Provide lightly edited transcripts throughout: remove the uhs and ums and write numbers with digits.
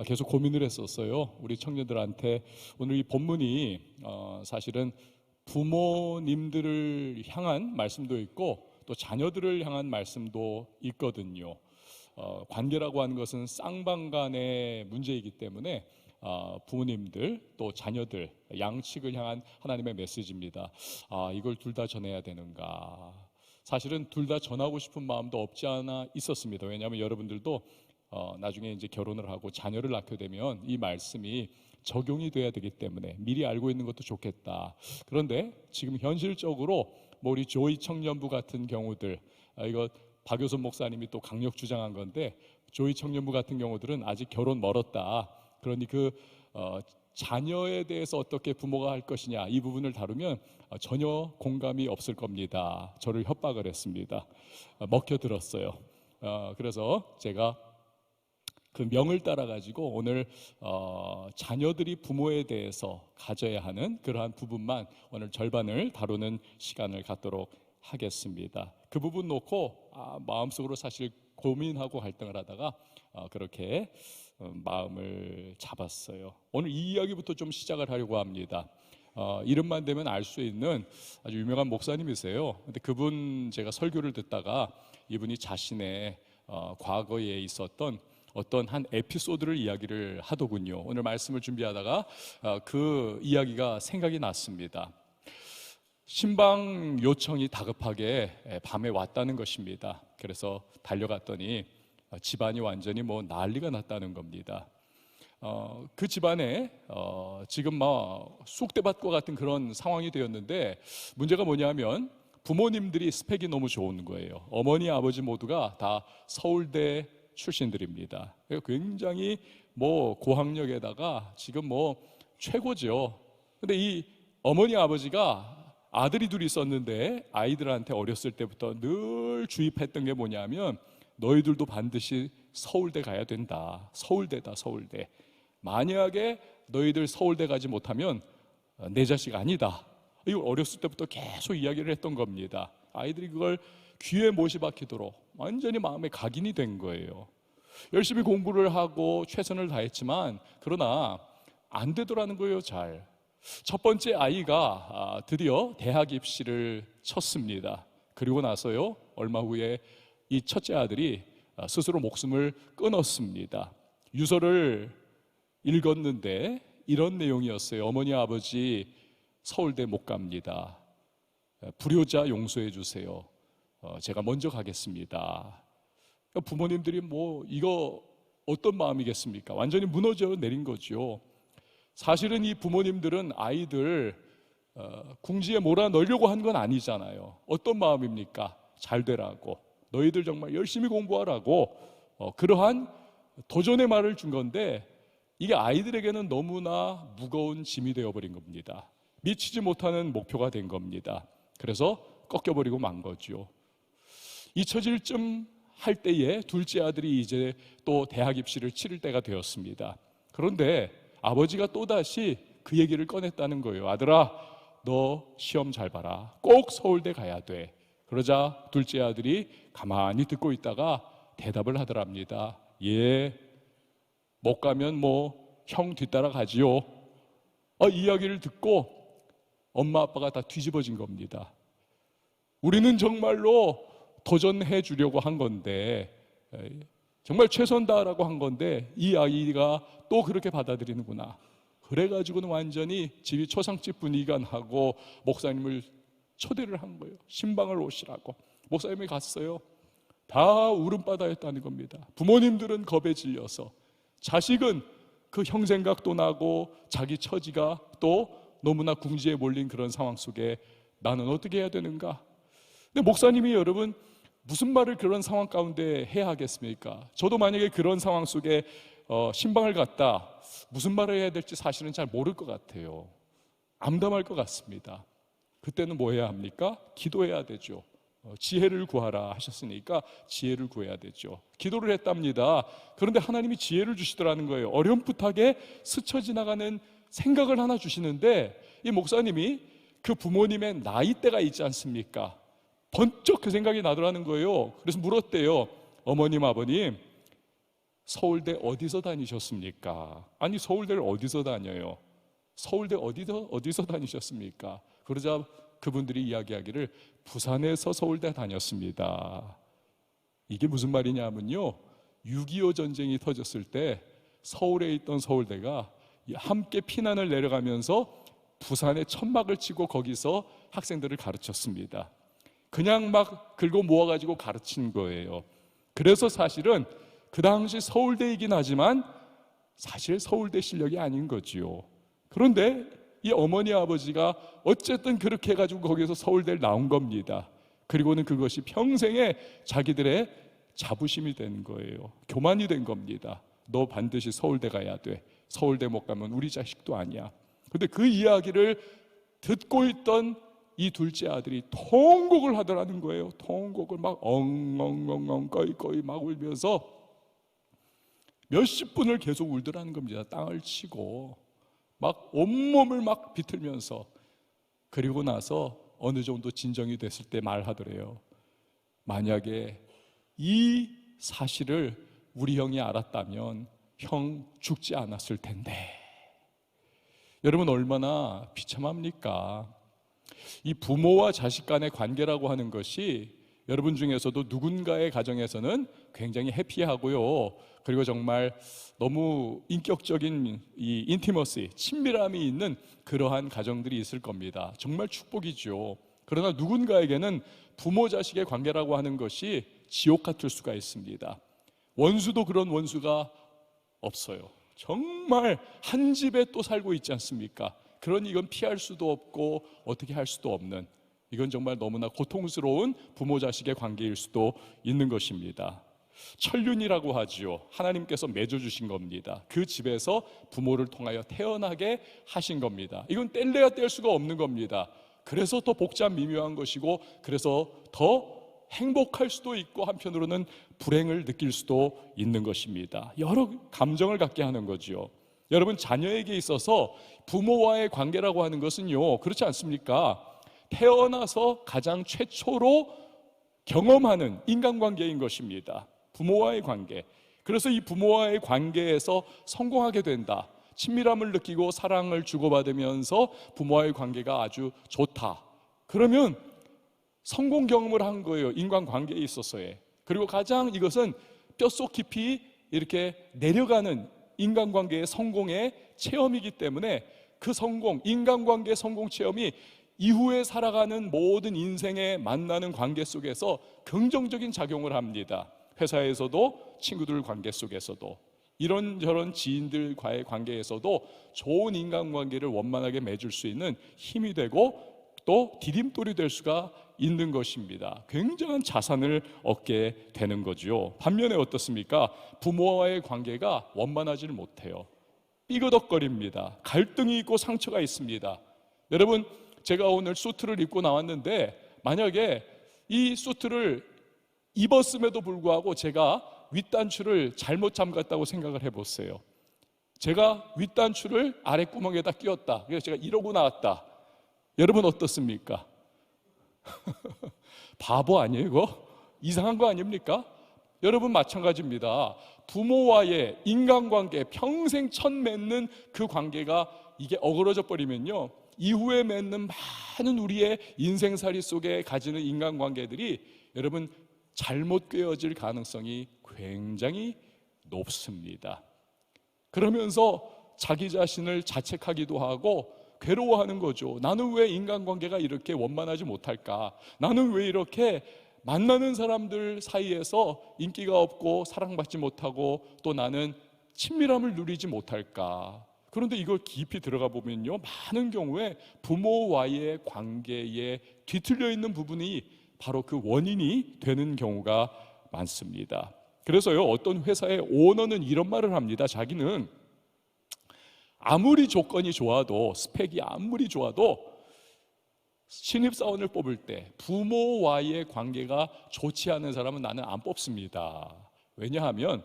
계속 고민을 했었어요. 우리 청년들한테 오늘 이 본문이 사실은 부모님들을 향한 말씀도 있고 또 자녀들을 향한 말씀도 있거든요. 관계라고 하는 것은 쌍방간의 문제이기 때문에 부모님들 또 자녀들 양측을 향한 하나님의 메시지입니다. 이걸 둘 다 전해야 되는가? 사실은 둘 다 전하고 싶은 마음도 없지 않아 있었습니다. 왜냐하면 여러분들도 나중에 이제 결혼을 하고 자녀를 낳게 되면 이 말씀이 적용이 돼야 되기 때문에 미리 알고 있는 것도 좋겠다. 그런데 지금 현실적으로 우리 조이 청년부 같은 경우들, 이거 박효선 목사님이 또 강력 주장한 건데, 조이 청년부 같은 경우들은 아직 결혼 멀었다. 그러니 자녀에 대해서 어떻게 부모가 할 것이냐, 이 부분을 다루면 전혀 공감이 없을 겁니다. 저를 협박을 했습니다. 먹혀들었어요. 그래서 제가 그 명을 따라 가지고 오늘 자녀들이 부모에 대해서 가져야 하는 그러한 부분만 오늘 절반을 다루는 시간을 갖도록 하겠습니다. 그 부분 놓고 마음속으로 사실 고민하고 갈등을 하다가 그렇게 마음을 잡았어요. 오늘 이 이야기부터 좀 시작을 하려고 합니다. 이름만 되면 알 수 있는 아주 유명한 목사님이세요. 근데 그분 제가 설교를 듣다가 이분이 자신의 과거에 있었던 어떤 한 에피소드를 이야기를 하더군요. 오늘 말씀을 준비하다가 그 이야기가 생각이 났습니다. 신방 요청이 다급하게 밤에 왔다는 것입니다. 그래서 달려갔더니 집안이 완전히 난리가 났다는 겁니다. 그 집안에 지금 쑥대밭과 같은 그런 상황이 되었는데, 문제가 뭐냐면 부모님들이 스펙이 너무 좋은 거예요. 어머니 아버지 모두가 다 서울대 출신들입니다. 굉장히 고학력에다가 지금 최고죠. 근데 이 어머니 아버지가 아들이 둘이 있었는데 아이들한테 어렸을 때부터 늘 주입했던 게 뭐냐면, 너희들도 반드시 서울대 가야 된다. 서울대다, 서울대. 만약에 너희들 서울대 가지 못하면 내 자식 아니다. 이걸 어렸을 때부터 계속 이야기를 했던 겁니다. 아이들이 그걸 귀에 못이 박히도록 완전히 마음에 각인이 된 거예요. 열심히 공부를 하고 최선을 다했지만 그러나 안 되더라는 거예요. 첫 번째 아이가 드디어 대학 입시를 쳤습니다. 그리고 나서요, 얼마 후에 이 첫째 아들이 스스로 목숨을 끊었습니다. 유서를 읽었는데 이런 내용이었어요. 어머니 아버지 서울대 못 갑니다. 불효자 용서해 주세요. 제가 먼저 가겠습니다. 부모님들이 이거 어떤 마음이겠습니까? 완전히 무너져 내린 거죠. 사실은 이 부모님들은 아이들 궁지에 몰아넣으려고 한 건 아니잖아요. 어떤 마음입니까? 잘 되라고, 너희들 정말 열심히 공부하라고 그러한 도전의 말을 준 건데, 이게 아이들에게는 너무나 무거운 짐이 되어버린 겁니다. 미치지 못하는 목표가 된 겁니다. 그래서 꺾여버리고 만 거죠. 잊혀질 쯤 할 때에 둘째 아들이 이제 또 대학 입시를 치를 때가 되었습니다. 그런데 아버지가 또다시 그 얘기를 꺼냈다는 거예요. 아들아, 너 시험 잘 봐라. 꼭 서울대 가야 돼. 그러자 둘째 아들이 가만히 듣고 있다가 대답을 하더랍니다. 예, 못 가면 형 뒤따라 가지요. 이 이야기를 듣고 엄마 아빠가 다 뒤집어진 겁니다. 우리는 정말로 도전해 주려고 한 건데, 정말 최선 다하라고 한 건데 이 아이가 또 그렇게 받아들이는구나. 그래가지고는 완전히 집이 초상집 분위기가 나고 목사님을 초대를 한 거예요. 신방을 오시라고. 목사님이 갔어요. 다 울음바다였다는 겁니다. 부모님들은 겁에 질려서, 자식은 그 형생각도 나고 자기 처지가 또 너무나 궁지에 몰린 그런 상황 속에 나는 어떻게 해야 되는가? 근데 목사님이 여러분 무슨 말을 그런 상황 가운데 해야 하겠습니까? 저도 만약에 그런 상황 속에 신방을 갔다 무슨 말을 해야 될지 사실은 잘 모를 것 같아요. 암담할 것 같습니다. 그때는 뭐 해야 합니까? 기도해야 되죠. 지혜를 구하라 하셨으니까 지혜를 구해야 되죠. 기도를 했답니다. 그런데 하나님이 지혜를 주시더라는 거예요. 어렴풋하게 스쳐 지나가는 생각을 하나 주시는데, 이 목사님이 그 부모님의 나이대가 있지 않습니까? 번쩍 그 생각이 나더라는 거예요. 그래서 물었대요. 어머님, 아버님, 서울대 어디서 다니셨습니까? 아니, 서울대를 어디서 다녀요? 서울대 어디서 다니셨습니까? 그러자 그분들이 이야기하기를 부산에서 서울대 다녔습니다. 이게 무슨 말이냐면요, 6.25 전쟁이 터졌을 때 서울에 있던 서울대가 함께 피난을 내려가면서 부산에 천막을 치고 거기서 학생들을 가르쳤습니다. 그냥 막 긁어 모아가지고 가르친 거예요. 그래서 사실은 그 당시 서울대이긴 하지만 사실 서울대 실력이 아닌 거지요. 그런데 이 어머니 아버지가 어쨌든 그렇게 해가지고 거기서 서울대를 나온 겁니다. 그리고는 그것이 평생의 자기들의 자부심이 된 거예요. 교만이 된 겁니다. 너 반드시 서울대 가야 돼. 서울대 못 가면 우리 자식도 아니야. 근데 그 이야기를 듣고 있던 이 둘째 아들이 통곡을 하더라는 거예요. 통곡을 막 엉엉엉엉 꺼이꺼이 막 울면서 몇십 분을 계속 울더라는 겁니다. 땅을 치고 막 온몸을 막 비틀면서. 그리고 나서 어느 정도 진정이 됐을 때 말하더래요. 만약에 이 사실을 우리 형이 알았다면 형 죽지 않았을 텐데. 여러분, 얼마나 비참합니까? 이 부모와 자식 간의 관계라고 하는 것이 여러분 중에서도 누군가의 가정에서는 굉장히 해피하고요, 그리고 정말 너무 인격적인 이 인티머시, 친밀함이 있는 그러한 가정들이 있을 겁니다. 정말 축복이죠. 그러나 누군가에게는 부모 자식의 관계라고 하는 것이 지옥 같을 수가 있습니다. 원수도 그런 원수가 없어요. 정말 한 집에 또 살고 있지 않습니까? 그러니 이건 피할 수도 없고 어떻게 할 수도 없는, 이건 정말 너무나 고통스러운 부모 자식의 관계일 수도 있는 것입니다. 천륜이라고 하지요. 하나님께서 맺어주신 겁니다. 그 집에서 부모를 통하여 태어나게 하신 겁니다. 이건 뗄래야 뗄 수가 없는 겁니다. 그래서 더 복잡 미묘한 것이고, 그래서 더 행복할 수도 있고 한편으로는 불행을 느낄 수도 있는 것입니다. 여러 감정을 갖게 하는 거지요. 여러분, 자녀에게 있어서 부모와의 관계라고 하는 것은요, 그렇지 않습니까? 태어나서 가장 최초로 경험하는 인간관계인 것입니다. 부모와의 관계. 그래서 이 부모와의 관계에서 성공하게 된다, 친밀함을 느끼고 사랑을 주고받으면서 부모와의 관계가 아주 좋다, 그러면 성공 경험을 한 거예요. 인간관계에 있어서의. 그리고 가장 이것은 뼛속 깊이 이렇게 내려가는 인간관계의 성공의 체험이기 때문에 그 성공, 인간관계 성공 체험이 이후에 살아가는 모든 인생에 만나는 관계 속에서 긍정적인 작용을 합니다. 회사에서도, 친구들 관계 속에서도, 이런저런 지인들과의 관계에서도 좋은 인간관계를 원만하게 맺을 수 있는 힘이 되고 또 디딤돌이 될 수가 있는 것입니다. 굉장한 자산을 얻게 되는 거죠. 반면에 어떻습니까? 부모와의 관계가 원만하지를 못해요. 삐그덕거립니다. 갈등이 있고 상처가 있습니다. 여러분, 제가 오늘 수트를 입고 나왔는데 만약에 이 수트를 입었음에도 불구하고 제가 윗단추를 잘못 잠갔다고 생각을 해보세요. 제가 윗단추를 아랫구멍에다 끼웠다, 그래서 제가 이러고 나왔다. 여러분 어떻습니까? 바보 아니에요 이거? 이상한 거 아닙니까? 여러분 마찬가지입니다. 부모와의 인간관계, 평생 첫 맺는 그 관계가 이게 어그러져 버리면요, 이후에 맺는 많은 우리의 인생살이 속에 가지는 인간관계들이 여러분 잘못 꿰어질 가능성이 굉장히 높습니다. 그러면서 자기 자신을 자책하기도 하고 괴로워하는 거죠. 나는 왜 인간관계가 이렇게 원만하지 못할까? 나는 왜 이렇게 만나는 사람들 사이에서 인기가 없고 사랑받지 못하고 또 나는 친밀함을 누리지 못할까? 그런데 이걸 깊이 들어가 보면요, 많은 경우에 부모와의 관계에 뒤틀려 있는 부분이 바로 그 원인이 되는 경우가 많습니다. 그래서요, 어떤 회사의 오너는 이런 말을 합니다. 자기는 아무리 조건이 좋아도, 스펙이 아무리 좋아도 신입사원을 뽑을 때 부모와의 관계가 좋지 않은 사람은 나는 안 뽑습니다. 왜냐하면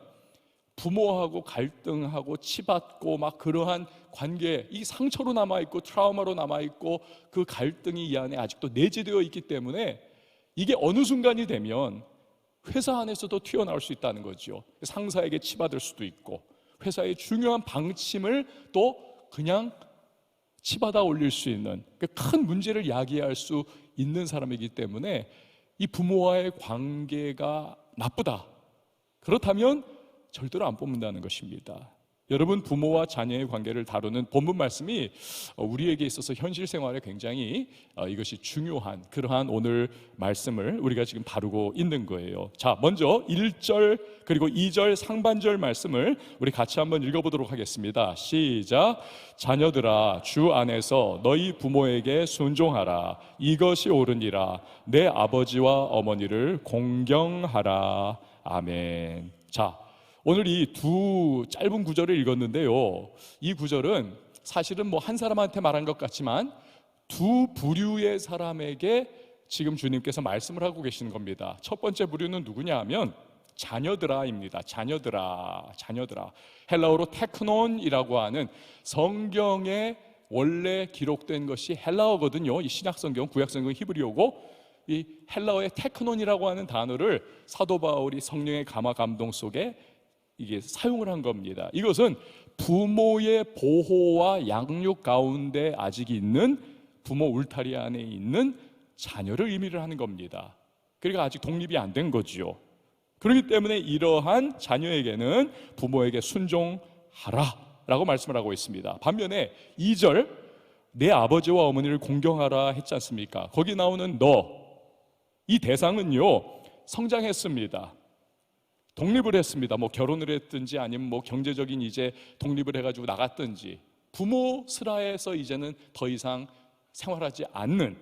부모하고 갈등하고 치받고 막 그러한 관계, 이 상처로 남아있고 트라우마로 남아있고 그 갈등이 이 안에 아직도 내재되어 있기 때문에 이게 어느 순간이 되면 회사 안에서도 튀어나올 수 있다는 거죠. 상사에게 치받을 수도 있고, 회사의 중요한 방침을 또 그냥 치받아 올릴 수 있는 큰 문제를 야기할 수 있는 사람이기 때문에 이 부모와의 관계가 나쁘다, 그렇다면 절대로 안 뽑는다는 것입니다. 여러분, 부모와 자녀의 관계를 다루는 본문 말씀이 우리에게 있어서 현실 생활에 굉장히 이것이 중요한 그러한 오늘 말씀을 우리가 지금 다루고 있는 거예요. 자, 먼저 1절 그리고 2절 상반절 말씀을 우리 같이 한번 읽어보도록 하겠습니다. 시작. 자녀들아, 주 안에서 너희 부모에게 순종하라. 이것이 옳으니라. 내 아버지와 어머니를 공경하라. 아멘. 자, 오늘 이 두 짧은 구절을 읽었는데요, 이 구절은 사실은 뭐 한 사람한테 말한 것 같지만 두 부류의 사람에게 지금 주님께서 말씀을 하고 계시는 겁니다. 첫 번째 부류는 누구냐 하면 자녀들아입니다. 자녀들아, 자녀들아. 헬라어로 테크논이라고 하는, 성경에 원래 기록된 것이 헬라어거든요. 이 신약성경, 구약성경 히브리어고, 이 헬라어의 테크논이라고 하는 단어를 사도 바울이 성령의 감화 감동 속에 이게 사용을 한 겁니다. 이것은 부모의 보호와 양육 가운데 아직 있는, 부모 울타리 안에 있는 자녀를 의미를 하는 겁니다. 그러니까 아직 독립이 안 된 거지요. 그렇기 때문에 이러한 자녀에게는 부모에게 순종하라 라고 말씀을 하고 있습니다. 반면에 2절, 내 아버지와 어머니를 공경하라 했지 않습니까? 거기 나오는 너, 이 대상은요, 성장했습니다. 독립을 했습니다. 뭐 결혼을 했든지 아니면 뭐 경제적인 이제 독립을 해가지고 나갔든지, 부모 슬하에서 이제는 더 이상 생활하지 않는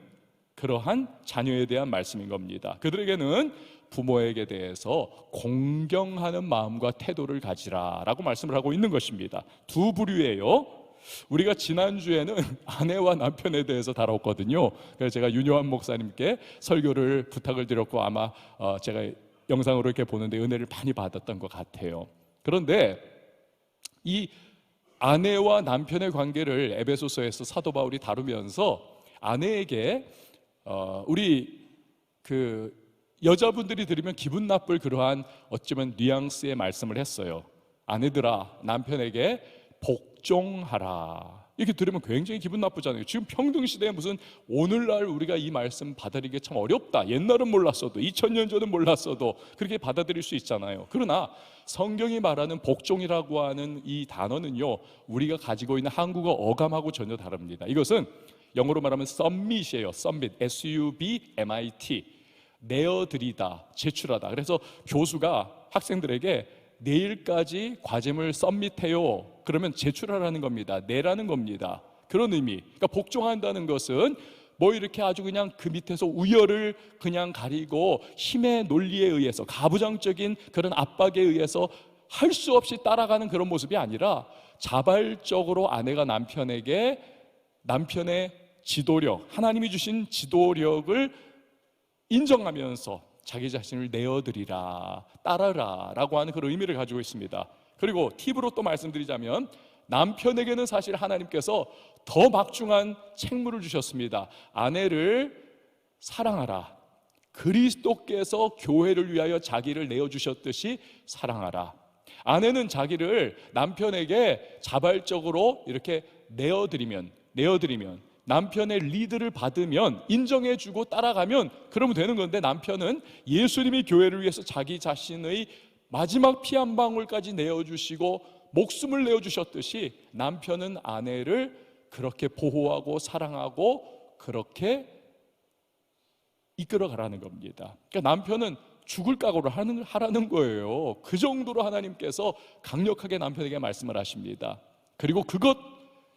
그러한 자녀에 대한 말씀인 겁니다. 그들에게는 부모에게 대해서 공경하는 마음과 태도를 가지라라고 말씀을 하고 있는 것입니다. 두 부류예요. 우리가 지난주에는 아내와 남편에 대해서 다뤘거든요. 그래서 제가 윤요한 목사님께 설교를 부탁을 드렸고, 아마 제가 영상으로 이렇게 보는데 은혜를 많이 받았던 것 같아요. 그런데 이 아내와 남편의 관계를 에베소서에서 사도 바울이 다루면서 아내에게 우리 그 여자분들이 들으면 기분 나쁠 그러한 어쩌면 뉘앙스의 말씀을 했어요. 아내들아, 남편에게 복종하라. 이렇게 들으면 굉장히 기분 나쁘잖아요. 지금 평등시대에 무슨 오늘날 우리가 이 말씀 받아들이기 참 어렵다, 옛날은 몰랐어도 2000년 전은 몰랐어도 그렇게 받아들일 수 있잖아요. 그러나 성경이 말하는 복종이라고 하는 이 단어는요, 우리가 가지고 있는 한국어 어감하고 전혀 다릅니다. 이것은 영어로 말하면 submit이에요. submit, S-U-B-M-I-T, 내어드리다, 제출하다. 그래서 교수가 학생들에게 내일까지 과제물 썸밋해요, 그러면 제출하라는 겁니다. 내라는 겁니다. 그런 의미. 그러니까 복종한다는 것은 뭐 이렇게 아주 그냥 그 밑에서 우열을 그냥 가리고 힘의 논리에 의해서, 가부장적인 그런 압박에 의해서 할 수 없이 따라가는 그런 모습이 아니라 자발적으로 아내가 남편에게 남편의 지도력, 하나님이 주신 지도력을 인정하면서 자기 자신을 내어드리라, 따르라 라고 하는 그런 의미를 가지고 있습니다. 그리고 팁으로 또 말씀드리자면, 남편에게는 사실 하나님께서 더 막중한 책무를 주셨습니다. 아내를 사랑하라. 그리스도께서 교회를 위하여 자기를 내어주셨듯이 사랑하라. 아내는 자기를 남편에게 자발적으로 이렇게 내어드리면 남편의 리드를 받으면, 인정해주고 따라가면 그러면 되는 건데, 남편은 예수님이 교회를 위해서 자기 자신의 마지막 피 한 방울까지 내어주시고 목숨을 내어주셨듯이 남편은 아내를 그렇게 보호하고 사랑하고 그렇게 이끌어가라는 겁니다. 그러니까 남편은 죽을 각오를 하라는 거예요. 그 정도로 하나님께서 강력하게 남편에게 말씀을 하십니다. 그리고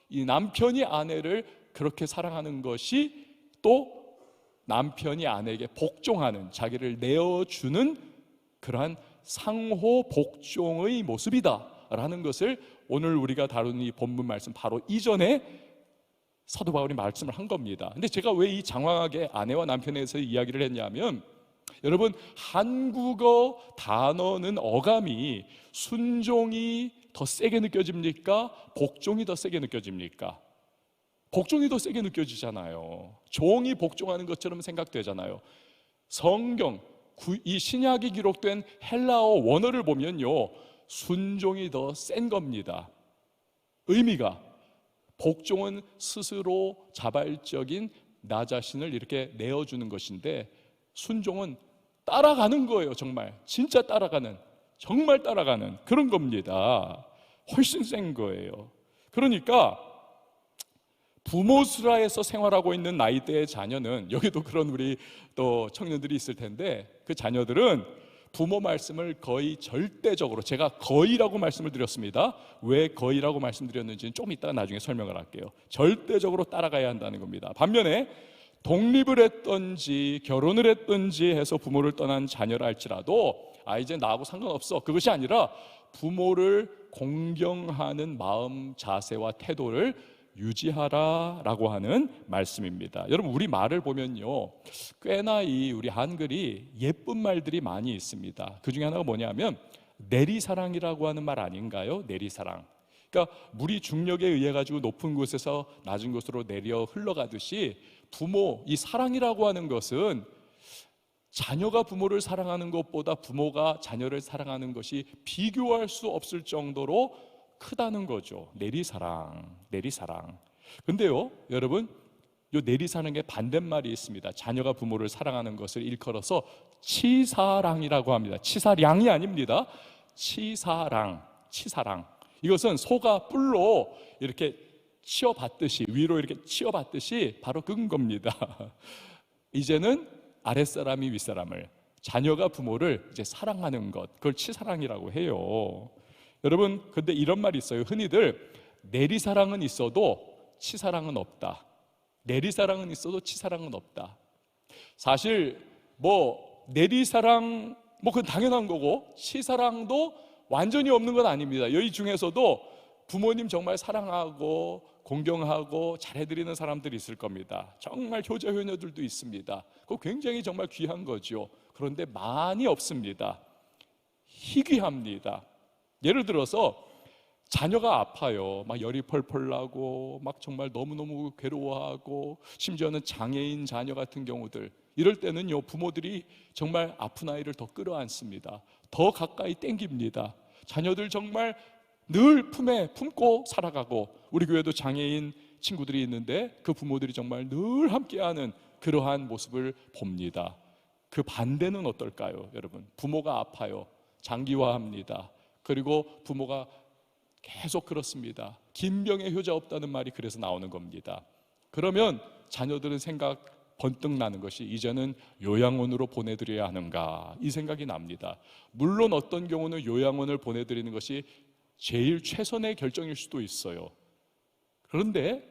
이 남편이 아내를 그렇게 사랑하는 것이 또 남편이 아내에게 복종하는, 자기를 내어주는 그러한 상호 복종의 모습이다라는 것을 오늘 우리가 다루는 이 본문 말씀 바로 이전에 사도 바울이 말씀을 한 겁니다. 근데 제가 왜 이 장황하게 아내와 남편에 대해서 이야기를 했냐면, 여러분, 한국어 단어는 어감이 순종이 더 세게 느껴집니까? 복종이 더 세게 느껴집니까? 복종이 더 세게 느껴지잖아요. 종이 복종하는 것처럼 생각되잖아요. 성경, 이 신약이 기록된 헬라어 원어를 보면요, 순종이 더 센 겁니다. 의미가 복종은 스스로 자발적인 나 자신을 이렇게 내어주는 것인데, 순종은 따라가는 거예요. 정말 진짜 따라가는, 정말 따라가는 그런 겁니다. 훨씬 센 거예요. 그러니까 부모 수라에서 생활하고 있는 나이대의 자녀는, 여기도 그런 우리 또 청년들이 있을 텐데, 그 자녀들은 부모 말씀을 거의 절대적으로, 제가 거의라고 말씀을 드렸습니다. 왜 거의라고 말씀드렸는지는 좀 이따가 나중에 설명을 할게요. 절대적으로 따라가야 한다는 겁니다. 반면에 독립을 했든지 결혼을 했든지 해서 부모를 떠난 자녀라 할지라도 이제 나하고 상관없어, 그것이 아니라 부모를 공경하는 마음, 자세와 태도를 유지하라라고 하는 말씀입니다. 여러분, 우리 말을 보면요, 꽤나 우리 한글이 예쁜 말들이 많이 있습니다. 그 중에 하나가 뭐냐면 내리사랑이라고 하는 말 아닌가요? 내리사랑. 그러니까 물이 중력에 의해 가지고 높은 곳에서 낮은 곳으로 내려 흘러가듯이, 부모, 이 사랑이라고 하는 것은 자녀가 부모를 사랑하는 것보다 부모가 자녀를 사랑하는 것이 비교할 수 없을 정도로 크다는 거죠. 내리사랑, 내리사랑. 근데요, 여러분, 요 내리사랑의 반대말이 있습니다. 자녀가 부모를 사랑하는 것을 일컬어서 치사랑이라고 합니다. 치사량이 아닙니다. 치사랑, 치사랑. 이것은 소가 뿔로 이렇게 치어받듯이, 위로 이렇게 치어받듯이 바로 그건 겁니다. 이제는 아랫사람이 윗사람을, 자녀가 부모를 이제 사랑하는 것, 그걸 치사랑이라고 해요. 여러분, 근데 이런 말이 있어요. 흔히들 내리사랑은 있어도 치사랑은 없다. 내리사랑은 있어도 치사랑은 없다. 사실 내리사랑 그건 당연한 거고, 치사랑도 완전히 없는 건 아닙니다. 여기 중에서도 부모님 정말 사랑하고 공경하고 잘해드리는 사람들이 있을 겁니다. 정말 효자 효녀들도 있습니다. 그거 굉장히 정말 귀한 거죠. 그런데 많이 없습니다. 희귀합니다. 예를 들어서 자녀가 아파요. 막 열이 펄펄 나고 막 정말 너무너무 괴로워하고, 심지어는 장애인 자녀 같은 경우들, 이럴 때는요, 부모들이 정말 아픈 아이를 더 끌어안습니다. 더 가까이 땡깁니다. 자녀들 정말 늘 품에 품고 살아가고, 우리 교회도 장애인 친구들이 있는데 그 부모들이 정말 늘 함께하는 그러한 모습을 봅니다. 그 반대는 어떨까요, 여러분? 부모가 아파요. 장기화합니다. 그리고 부모가 계속 그렇습니다. 긴 병에 효자 없다는 말이 그래서 나오는 겁니다. 그러면 자녀들은 생각 번뜩 나는 것이, 이제는 요양원으로 보내드려야 하는가, 이 생각이 납니다. 물론 어떤 경우는 요양원을 보내드리는 것이 제일 최선의 결정일 수도 있어요. 그런데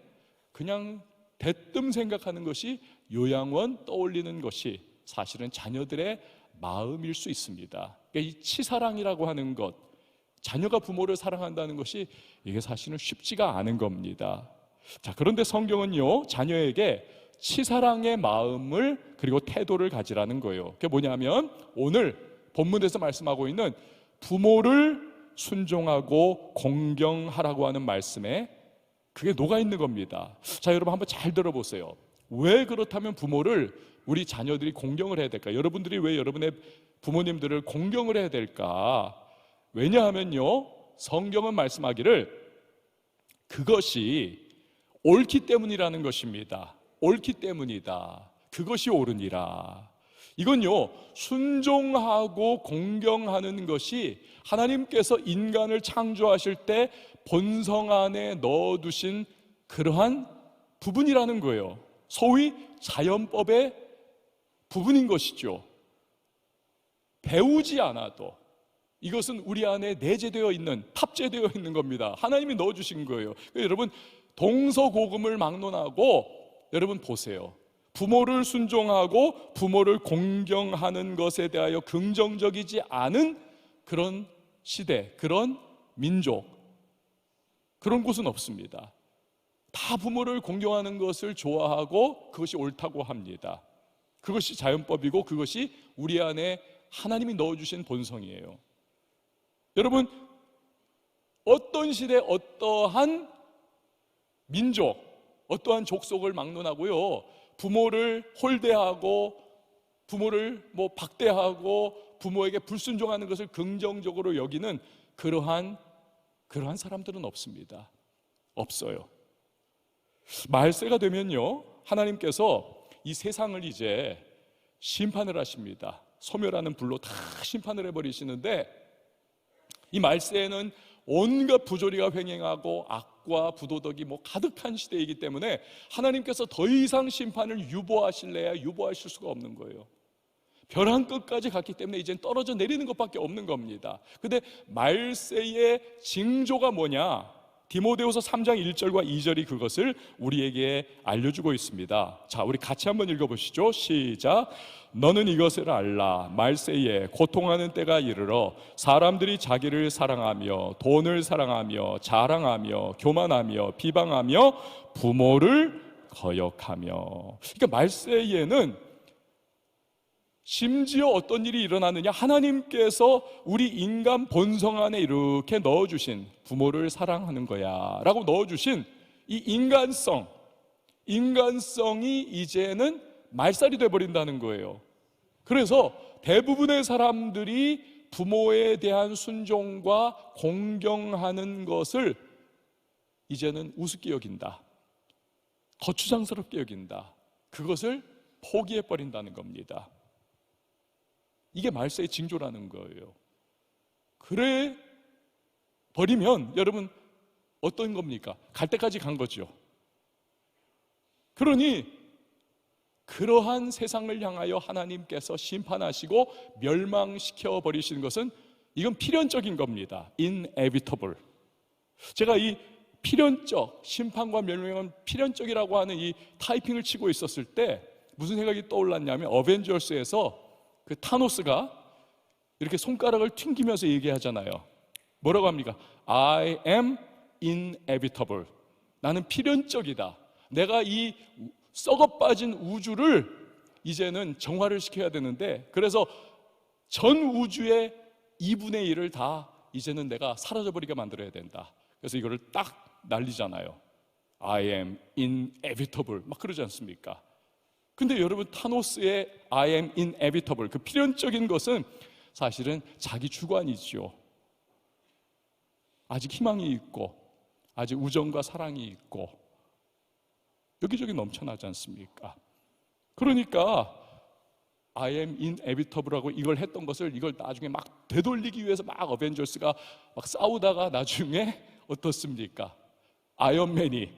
그냥 대뜸 생각하는 것이, 요양원 떠올리는 것이 사실은 자녀들의 마음일 수 있습니다. 그러니까 이 치사랑이라고 하는 것, 자녀가 부모를 사랑한다는 것이 이게 사실은 쉽지가 않은 겁니다. 자, 그런데 성경은요, 자녀에게 치사랑의 마음을, 그리고 태도를 가지라는 거예요. 그게 뭐냐면 오늘 본문에서 말씀하고 있는 부모를 순종하고 공경하라고 하는 말씀에 그게 녹아 있는 겁니다. 자, 여러분 한번 잘 들어보세요. 왜 그렇다면 부모를 우리 자녀들이 공경을 해야 될까? 여러분들이 왜 여러분의 부모님들을 공경을 해야 될까? 왜냐하면요, 성경은 말씀하기를 그것이 옳기 때문이라는 것입니다. 옳기 때문이다. 그것이 옳으니라. 이건요, 순종하고 공경하는 것이 하나님께서 인간을 창조하실 때 본성 안에 넣어두신 그러한 부분이라는 거예요. 소위 자연법의 부분인 것이죠. 배우지 않아도 이것은 우리 안에 내재되어 있는, 탑재되어 있는 겁니다. 하나님이 넣어주신 거예요. 그러니까 여러분, 동서고금을 막론하고 여러분 보세요. 부모를 순종하고 부모를 공경하는 것에 대하여 긍정적이지 않은 그런 시대, 그런 민족, 그런 곳은 없습니다. 다 부모를 공경하는 것을 좋아하고 그것이 옳다고 합니다. 그것이 자연법이고 그것이 우리 안에 하나님이 넣어주신 본성이에요. 여러분, 어떤 시대, 어떠한 민족, 어떠한 족속을 막론하고요, 부모를 홀대하고 부모를 뭐 박대하고 부모에게 불순종하는 것을 긍정적으로 여기는 그러한 사람들은 없습니다. 없어요. 말세가 되면요, 하나님께서 이 세상을 이제 심판을 하십니다. 소멸하는 불로 다 심판을 해버리시는데, 이 말세에는 온갖 부조리가 횡행하고 악과 부도덕이 가득한 시대이기 때문에 하나님께서 더 이상 심판을 유보하실래야 유보하실 수가 없는 거예요. 벼랑 끝까지 갔기 때문에 이젠 떨어져 내리는 것밖에 없는 겁니다. 근데 말세의 징조가 뭐냐? 디모데후서 3장 1절과 2절이 그것을 우리에게 알려주고 있습니다. 자, 우리 같이 한번 읽어보시죠. 시작. 너는 이것을 알라. 말세에 고통하는 때가 이르러 사람들이 자기를 사랑하며 돈을 사랑하며 자랑하며 교만하며 비방하며 부모를 거역하며. 그러니까 말세에는 심지어 어떤 일이 일어나느냐, 하나님께서 우리 인간 본성 안에 이렇게 넣어주신, 부모를 사랑하는 거야 라고 넣어주신 이 인간성이 이제는 말살이 돼버린다는 거예요. 그래서 대부분의 사람들이 부모에 대한 순종과 공경하는 것을 이제는 우습게 여긴다, 거추장스럽게 여긴다, 그것을 포기해버린다는 겁니다. 이게 말세의 징조라는 거예요. 그래 버리면 여러분 어떤 겁니까? 갈 때까지 간 거죠. 그러니 그러한 세상을 향하여 하나님께서 심판하시고 멸망시켜 버리시는 것은 이건 필연적인 겁니다. inevitable. 제가 이 필연적, 심판과 멸망은 필연적이라고 하는 이 타이핑을 치고 있었을 때 무슨 생각이 떠올랐냐면, 어벤져스에서 그 타노스가 이렇게 손가락을 튕기면서 얘기하잖아요. 뭐라고 합니까? I am inevitable. 나는 필연적이다. 내가 이 썩어 빠진 우주를 이제는 정화를 시켜야 되는데, 그래서 전 우주의 2분의 1을 다 이제는 내가 사라져버리게 만들어야 된다. 그래서 이거를 딱 날리잖아요. I am inevitable 막 그러지 않습니까? 근데 여러분, 타노스의 I am inevitable, 그 필연적인 것은 사실은 자기 주관이지요. 아직 희망이 있고 아직 우정과 사랑이 있고 여기저기 넘쳐나지 않습니까? 그러니까 I am inevitable라고 이걸 했던 것을, 이걸 나중에 막 되돌리기 위해서 막 어벤져스가 막 싸우다가 나중에 어떻습니까? 아이언맨이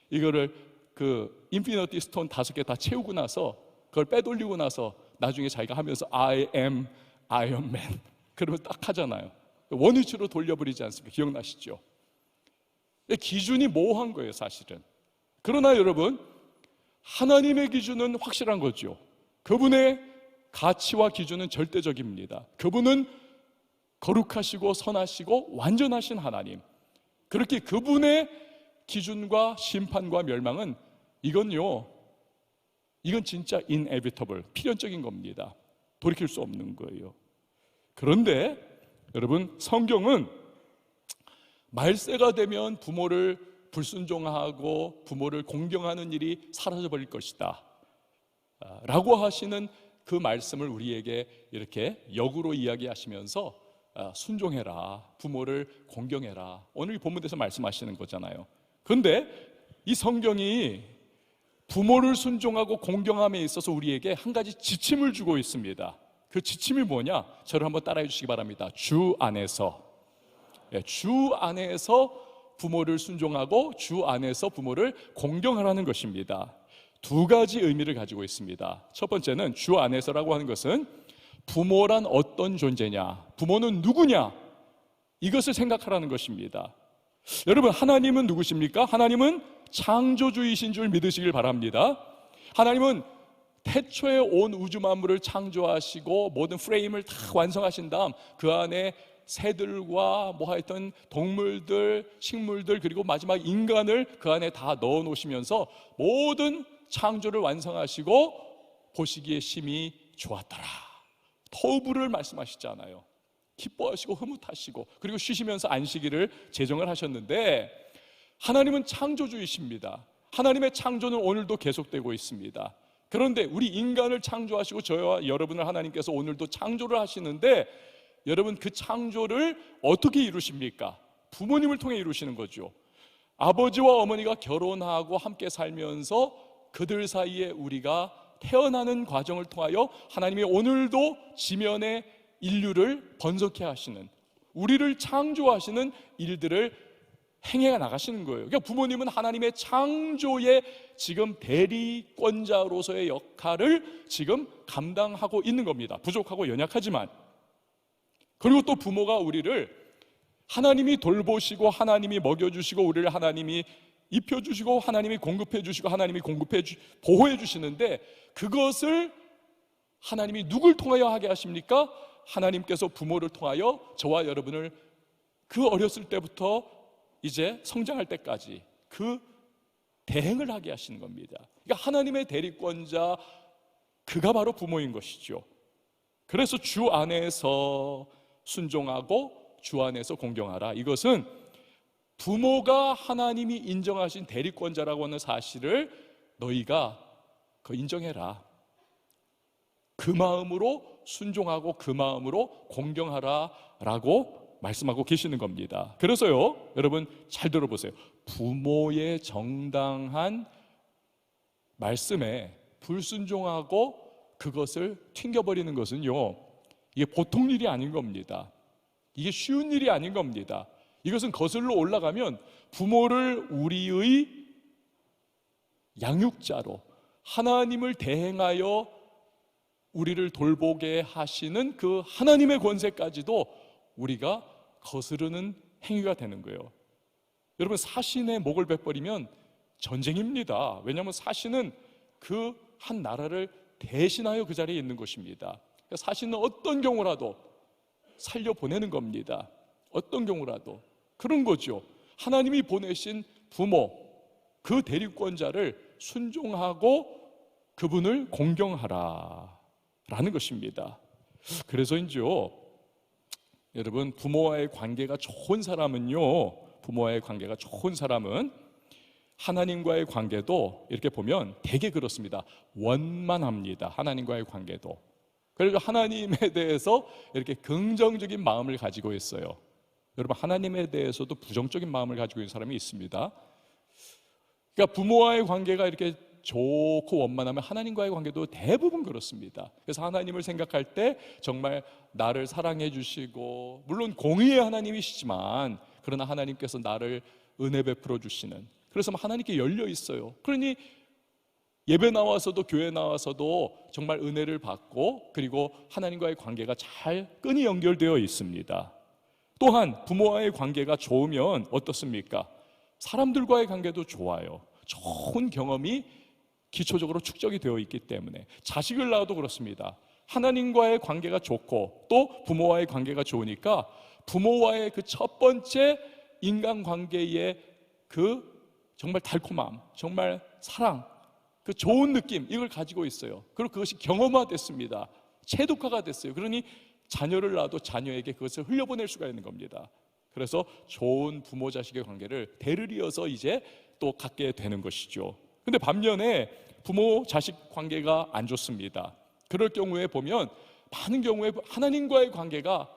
이거를 그 인피니티 스톤 5개 다 채우고 나서 그걸 빼돌리고 나서 나중에 자기가 하면서 I am Iron Man 그러면 딱 하잖아요. 원위치로 돌려버리지 않습니까? 기억나시죠? 기준이 모호한 거예요, 사실은. 그러나 여러분, 하나님의 기준은 확실한 거죠. 그분의 가치와 기준은 절대적입니다. 그분은 거룩하시고 선하시고 완전하신 하나님. 그렇게 그분의 기준과 심판과 멸망은 이건 진짜 inevitable, 필연적인 겁니다. 돌이킬 수 없는 거예요. 그런데 여러분, 성경은 말세가 되면 부모를 불순종하고 부모를 공경하는 일이 사라져버릴 것이다 라고 하시는 그 말씀을 우리에게 이렇게 역으로 이야기하시면서 순종해라, 부모를 공경해라, 오늘 이 본문에서 말씀하시는 거잖아요. 그런데 이 성경이 부모를 순종하고 공경함에 있어서 우리에게 한 가지 지침을 주고 있습니다. 그 지침이 뭐냐? 저를 한번 따라해 주시기 바랍니다. 주 안에서 부모를 순종하고 주 안에서 부모를 공경하라는 것입니다. 두 가지 의미를 가지고 있습니다. 첫 번째는 주 안에서라고 하는 것은 부모란 어떤 존재냐, 부모는 누구냐, 이것을 생각하라는 것입니다. 여러분, 하나님은 누구십니까? 하나님은 창조주이신 줄 믿으시길 바랍니다. 하나님은 태초에 온 우주 만물을 창조하시고 모든 프레임을 다 완성하신 다음 그 안에 새들과 하여튼 동물들, 식물들, 그리고 마지막 인간을 그 안에 다 넣어 놓으시면서 모든 창조를 완성하시고 보시기에 심히 좋았더라. 터부를 말씀하시잖아요. 기뻐하시고 흐뭇하시고 그리고 쉬시면서 안식일을 제정을 하셨는데, 하나님은 창조주이십니다. 하나님의 창조는 오늘도 계속되고 있습니다. 그런데 우리 인간을 창조하시고 저와 여러분을 하나님께서 오늘도 창조를 하시는데, 여러분 그 창조를 어떻게 이루십니까? 부모님을 통해 이루시는 거죠. 아버지와 어머니가 결혼하고 함께 살면서 그들 사이에 우리가 태어나는 과정을 통하여 하나님이 오늘도 지면의 인류를 번성케 하시는, 우리를 창조하시는 일들을 행해 나가시는 거예요. 그러니까 부모님은 하나님의 창조의 지금 대리권자로서의 역할을 지금 감당하고 있는 겁니다. 부족하고 연약하지만. 그리고 또 부모가 우리를 하나님이 돌보시고 하나님이 먹여주시고 우리를 하나님이 입혀주시고 하나님이 공급해주시고 하나님이 보호해 주시는데, 그것을 하나님이 누굴 통하여 하게 하십니까? 하나님께서 부모를 통하여 저와 여러분을 그 어렸을 때부터 이제 성장할 때까지 그 대행을 하게 하시는 겁니다. 그러니까 하나님의 대리권자, 그가 바로 부모인 것이죠. 그래서 주 안에서 순종하고 주 안에서 공경하라. 이것은 부모가 하나님이 인정하신 대리권자라고 하는 사실을 너희가 인정해라. 그 마음으로 순종하고 그 마음으로 공경하라 라고 말씀하고 계시는 겁니다. 그래서요, 여러분 잘 들어보세요. 부모의 정당한 말씀에 불순종하고 그것을 튕겨버리는 것은요, 이게 보통 일이 아닌 겁니다. 이게 쉬운 일이 아닌 겁니다. 이것은 거슬러 올라가면 부모를 우리의 양육자로 하나님을 대행하여 우리를 돌보게 하시는 그 하나님의 권세까지도 우리가 거스르는 행위가 되는 거예요. 여러분, 사신의 목을 베버리면 전쟁입니다. 왜냐하면 사신은 그 한 나라를 대신하여 그 자리에 있는 것입니다. 사신은 어떤 경우라도 살려보내는 겁니다. 어떤 경우라도. 그런 거죠. 하나님이 보내신 부모, 그 대리권자를 순종하고 그분을 공경하라 라는 것입니다. 그래서인지요, 여러분, 부모와의 관계가 좋은 사람은요, 부모와의 관계가 좋은 사람은 하나님과의 관계도 이렇게 보면 되게 그렇습니다. 원만합니다. 하나님과의 관계도. 그래서 하나님에 대해서 이렇게 긍정적인 마음을 가지고 있어요. 여러분, 하나님에 대해서도 부정적인 마음을 가지고 있는 사람이 있습니다. 그러니까 부모와의 관계가 이렇게 좋고 원만하면 하나님과의 관계도 대부분 그렇습니다. 그래서 하나님을 생각할 때 정말 나를 사랑해 주시고, 물론 공의의 하나님이시지만 그러나 하나님께서 나를 은혜 베풀어 주시는, 그래서 하나님께 열려 있어요. 그러니 예배 나와서도 교회 나와서도 정말 은혜를 받고, 그리고 하나님과의 관계가 잘 끈이 연결되어 있습니다. 또한 부모와의 관계가 좋으면 어떻습니까? 사람들과의 관계도 좋아요. 좋은 경험이 기초적으로 축적이 되어 있기 때문에. 자식을 낳아도 그렇습니다. 하나님과의 관계가 좋고 또 부모와의 관계가 좋으니까 부모와의 그 첫 번째 인간관계의 그 정말 달콤함, 정말 사랑, 그 좋은 느낌, 이걸 가지고 있어요. 그리고 그것이 경험화됐습니다. 체득화가 됐어요. 그러니 자녀를 낳아도 자녀에게 그것을 흘려보낼 수가 있는 겁니다. 그래서 좋은 부모 자식의 관계를 대를 이어서 이제 또 갖게 되는 것이죠. 근데 반면에 부모 자식 관계가 안 좋습니다. 그럴 경우에 보면 많은 경우에 하나님과의 관계가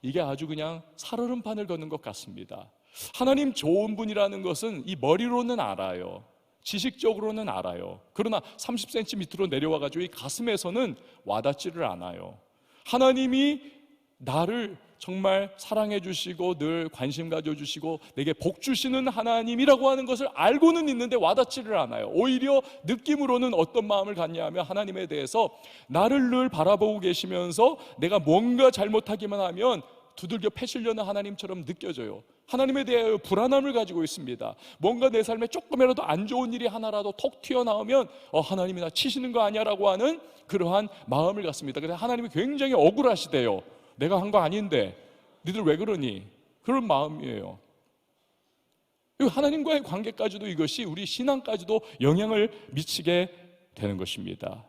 이게 아주 그냥 살얼음판을 걷는 것 같습니다. 하나님 좋은 분이라는 것은 이 머리로는 알아요. 지식적으로는 알아요. 그러나 30cm 밑으로 내려와가지고 이 가슴에서는 와닿지를 않아요. 하나님이 나를 정말 사랑해 주시고 늘 관심 가져주시고 내게 복 주시는 하나님이라고 하는 것을 알고는 있는데 와닿지를 않아요. 오히려 느낌으로는 어떤 마음을 갖냐 하면, 하나님에 대해서 나를 늘 바라보고 계시면서 내가 뭔가 잘못하기만 하면 두들겨 패시려는 하나님처럼 느껴져요. 하나님에 대하여 불안함을 가지고 있습니다. 뭔가 내 삶에 조금이라도 안 좋은 일이 하나라도 톡 튀어나오면 하나님이 나 치시는 거 아니야 라고 하는 그러한 마음을 갖습니다. 그래서 하나님이 굉장히 억울하시대요. 내가 한 거 아닌데 니들 왜 그러니? 그런 마음이에요. 하나님과의 관계까지도 이것이 우리 신앙까지도 영향을 미치게 되는 것입니다.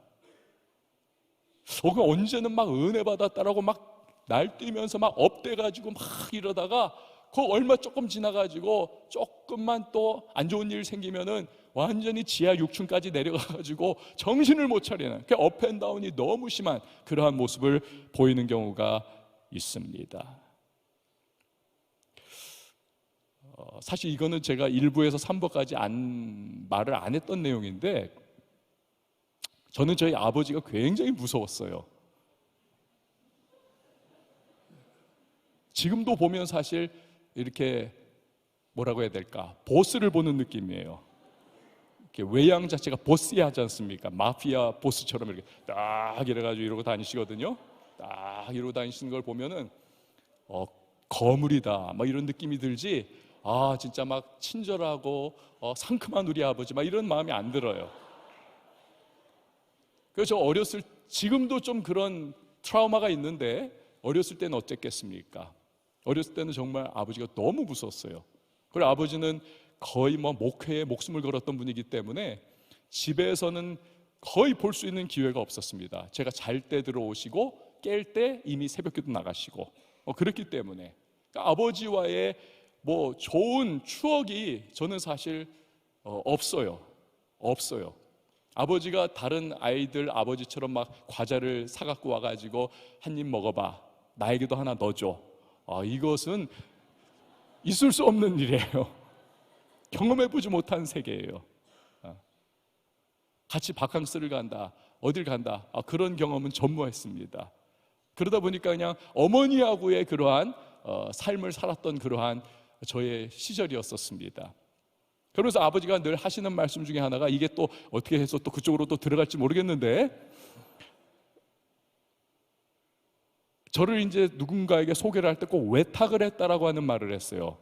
그럼 언제는 막 은혜 받았다라고 막 날뛰면서 막 업돼가지고 막 이러다가 그 얼마 조금 지나가지고 조금만 또 안 좋은 일 생기면은 완전히 지하 6층까지 내려가가지고 정신을 못 차리는, 그 업앤다운이 너무 심한 그러한 모습을 보이는 경우가 있습니다. 사실 이거는 제가 1부에서 3부까지 말을 안 했던 내용인데, 저는 저희 아버지가 굉장히 무서웠어요. 지금도 보면 사실 이렇게 뭐라고 해야 될까, 보스를 보는 느낌이에요. 이렇게 외양 자체가 보스하지 않습니까? 마피아 보스처럼 이렇게 딱 이래가지고 이러고 다니시거든요. 딱 이러고 다니시는 걸 보면은 거물이다 막 이런 느낌이 들지, 진짜 막 친절하고 상큼한 우리 아버지 막 이런 마음이 안 들어요. 그래서 지금도 좀 그런 트라우마가 있는데, 어렸을 때는 어땠겠습니까? 어렸을 때는 정말 아버지가 너무 무서웠어요. 그리고 아버지는 거의 목회에 목숨을 걸었던 분이기 때문에 집에서는 거의 볼 수 있는 기회가 없었습니다. 제가 잘 때 들어오시고 깰 때 이미 새벽기도 나가시고, 그렇기 때문에 그러니까 아버지와의 좋은 추억이 저는 사실 없어요. 아버지가 다른 아이들 아버지처럼 막 과자를 사갖고 와가지고 한 입 먹어봐, 나에게도 하나 넣어줘, 이것은 있을 수 없는 일이에요. 경험해보지 못한 세계예요. 같이 바캉스를 간다, 어딜 간다, 그런 경험은 전무했습니다. 그러다 보니까 그냥 어머니하고의 그러한 삶을 살았던 그러한 저의 시절이었었습니다. 그러면서 아버지가 늘 하시는 말씀 중에 하나가, 이게 또 어떻게 해서 또 그쪽으로 또 들어갈지 모르겠는데, 저를 이제 누군가에게 소개를 할 때 꼭 외탁을 했다라고 하는 말을 했어요.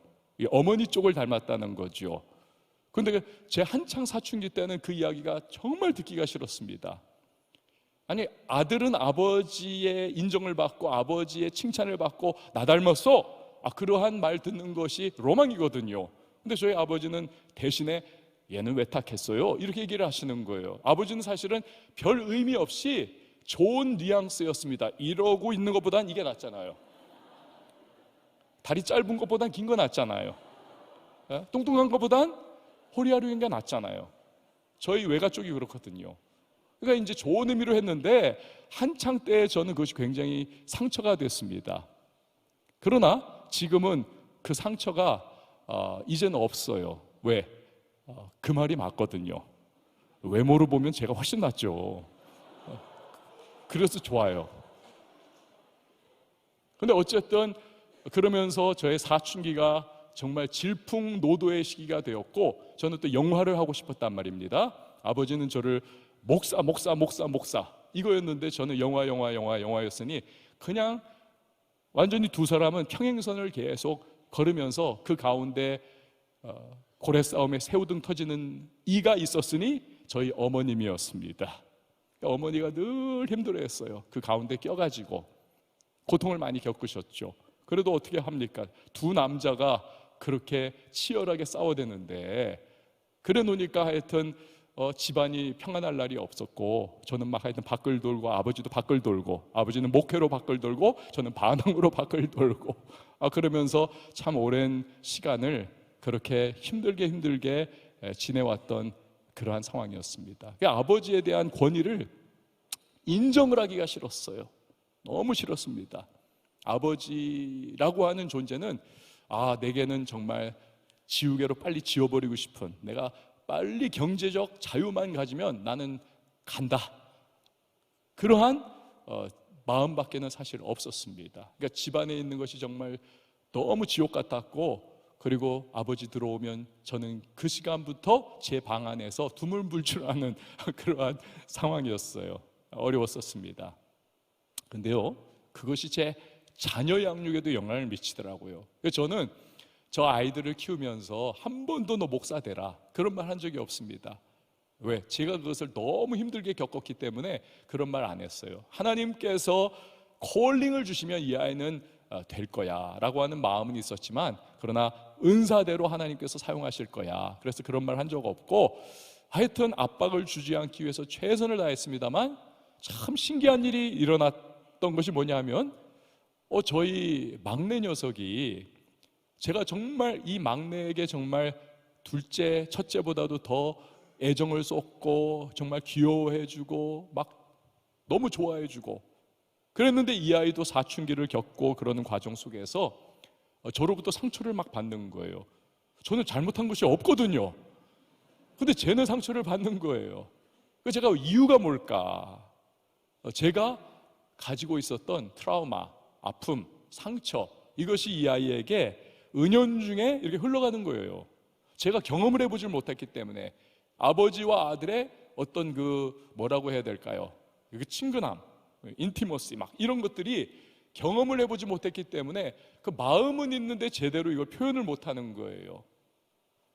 어머니 쪽을 닮았다는 거죠. 그런데 제 한창 사춘기 때는 그 이야기가 정말 듣기가 싫었습니다. 아니, 아들은 아버지의 인정을 받고 아버지의 칭찬을 받고 나 닮았어, 그러한 말 듣는 것이 로망이거든요. 근데 저희 아버지는 대신에 얘는 외탁했어요 이렇게 얘기를 하시는 거예요. 아버지는 사실은 별 의미 없이 좋은 뉘앙스였습니다. 이러고 있는 것보단 이게 낫잖아요. 다리 짧은 것보단 긴 거 낫잖아요. 뚱뚱한 것보단 호리아리인 게 낫잖아요. 저희 외가 쪽이 그렇거든요. 그러니까 이제 좋은 의미로 했는데, 한창 때 저는 그것이 굉장히 상처가 됐습니다. 그러나 지금은 그 상처가 이제는 없어요. 왜? 그 말이 맞거든요. 외모로 보면 제가 훨씬 낫죠. 그래서 좋아요. 근데 어쨌든 그러면서 저의 사춘기가 정말 질풍노도의 시기가 되었고, 저는 또 영화를 하고 싶었단 말입니다. 아버지는 저를 목사 이거였는데, 저는 영화였으니 그냥 완전히 두 사람은 평행선을 계속 걸으면서 그 가운데 고래 싸움에 새우등 터지는 이가 있었으니 저희 어머님이었습니다. 어머니가 늘 힘들어했어요. 그 가운데 껴가지고 고통을 많이 겪으셨죠. 그래도 어떻게 합니까? 두 남자가 그렇게 치열하게 싸워대는데, 그래 놓으니까 하여튼 집안이 평안할 날이 없었고, 저는 막 하여튼 밖을 돌고, 아버지도 밖을 돌고, 아버지는 목회로 밖을 돌고, 저는 반항으로 밖을 돌고, 그러면서 참 오랜 시간을 그렇게 힘들게 지내왔던 그러한 상황이었습니다. 아버지에 대한 권위를 인정을 하기가 싫었어요. 너무 싫었습니다. 아버지라고 하는 존재는 내게는 정말 지우개로 빨리 지워버리고 싶은, 내가 빨리 경제적 자유만 가지면 나는 간다, 그러한 마음밖에는 사실 없었습니다. 그러니까 집안에 있는 것이 정말 너무 지옥 같았고, 그리고 아버지 들어오면 저는 그 시간부터 제 방 안에서 두물불출하는 그러한 상황이었어요. 어려웠었습니다. 근데요, 그것이 제 자녀 양육에도 영향을 미치더라고요. 그래서 저는 저 아이들을 키우면서 한 번도 너 목사 되라 그런 말 한 적이 없습니다. 왜? 제가 그것을 너무 힘들게 겪었기 때문에 그런 말 안 했어요. 하나님께서 콜링을 주시면 이 아이는 될 거야 라고 하는 마음은 있었지만, 그러나 은사대로 하나님께서 사용하실 거야, 그래서 그런 말 한 적 없고, 하여튼 압박을 주지 않기 위해서 최선을 다했습니다만, 참 신기한 일이 일어났던 것이 뭐냐면, 저희 막내 녀석이, 제가 정말 이 막내에게 정말 둘째, 첫째보다도 더 애정을 쏟고 정말 귀여워해주고 막 너무 좋아해주고 그랬는데 이 아이도 사춘기를 겪고 그러는 과정 속에서 저로부터 상처를 막 받는 거예요. 저는 잘못한 것이 없거든요. 근데 쟤는 상처를 받는 거예요. 그래서 제가 이유가 뭘까? 제가 가지고 있었던 트라우마, 아픔, 상처, 이것이 이 아이에게 은연중에 이렇게 흘러가는 거예요. 제가 경험을 해보질 못했기 때문에 아버지와 아들의 어떤 뭐라고 해야 될까요? 그 친근함, 인티머시 막 이런 것들이 경험을 해보지 못했기 때문에 그 마음은 있는데 제대로 이걸 표현을 못하는 거예요.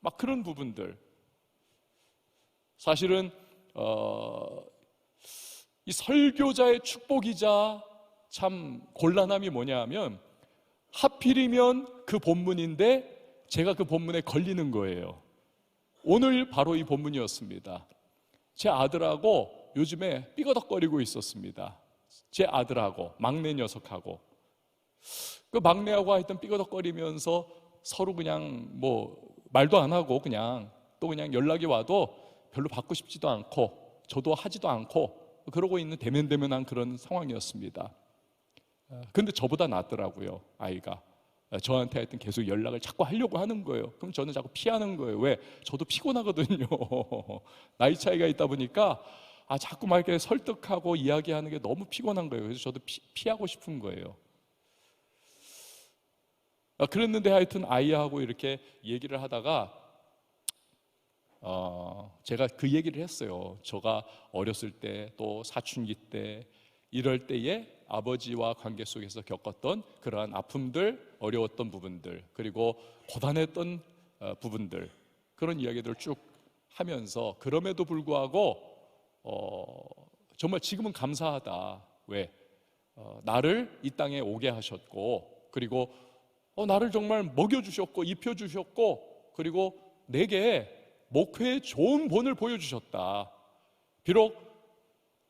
막 그런 부분들. 사실은 이 설교자의 축복이자 참 곤란함이 뭐냐면 하필이면 그 본문인데 제가 그 본문에 걸리는 거예요. 오늘 바로 이 본문이었습니다. 제 아들하고 요즘에 삐거덕거리고 있었습니다. 제 아들하고 막내 녀석하고 그 막내하고 하여튼 삐거덕거리면서 서로 그냥 말도 안 하고 그냥 연락이 와도 별로 받고 싶지도 않고 저도 하지도 않고 그러고 있는 대면대면한 그런 상황이었습니다. 근데 저보다 낫더라고요. 아이가 저한테 하여튼 계속 연락을 자꾸 하려고 하는 거예요. 그럼 저는 자꾸 피하는 거예요. 왜? 저도 피곤하거든요. 나이 차이가 있다 보니까 자꾸 막 이렇게 설득하고 이야기하는 게 너무 피곤한 거예요. 그래서 저도 피하고 싶은 거예요. 그랬는데 하여튼 아이하고 이렇게 얘기를 하다가 제가 그 얘기를 했어요. 제가 어렸을 때 또 사춘기 때 이럴 때에 아버지와 관계 속에서 겪었던 그러한 아픔들, 어려웠던 부분들, 그리고 고단했던 부분들, 그런 이야기들을 쭉 하면서 그럼에도 불구하고 정말 지금은 감사하다. 왜? 나를 이 땅에 오게 하셨고 그리고 나를 정말 먹여주셨고 입혀주셨고 그리고 내게 목회의 좋은 본을 보여주셨다. 비록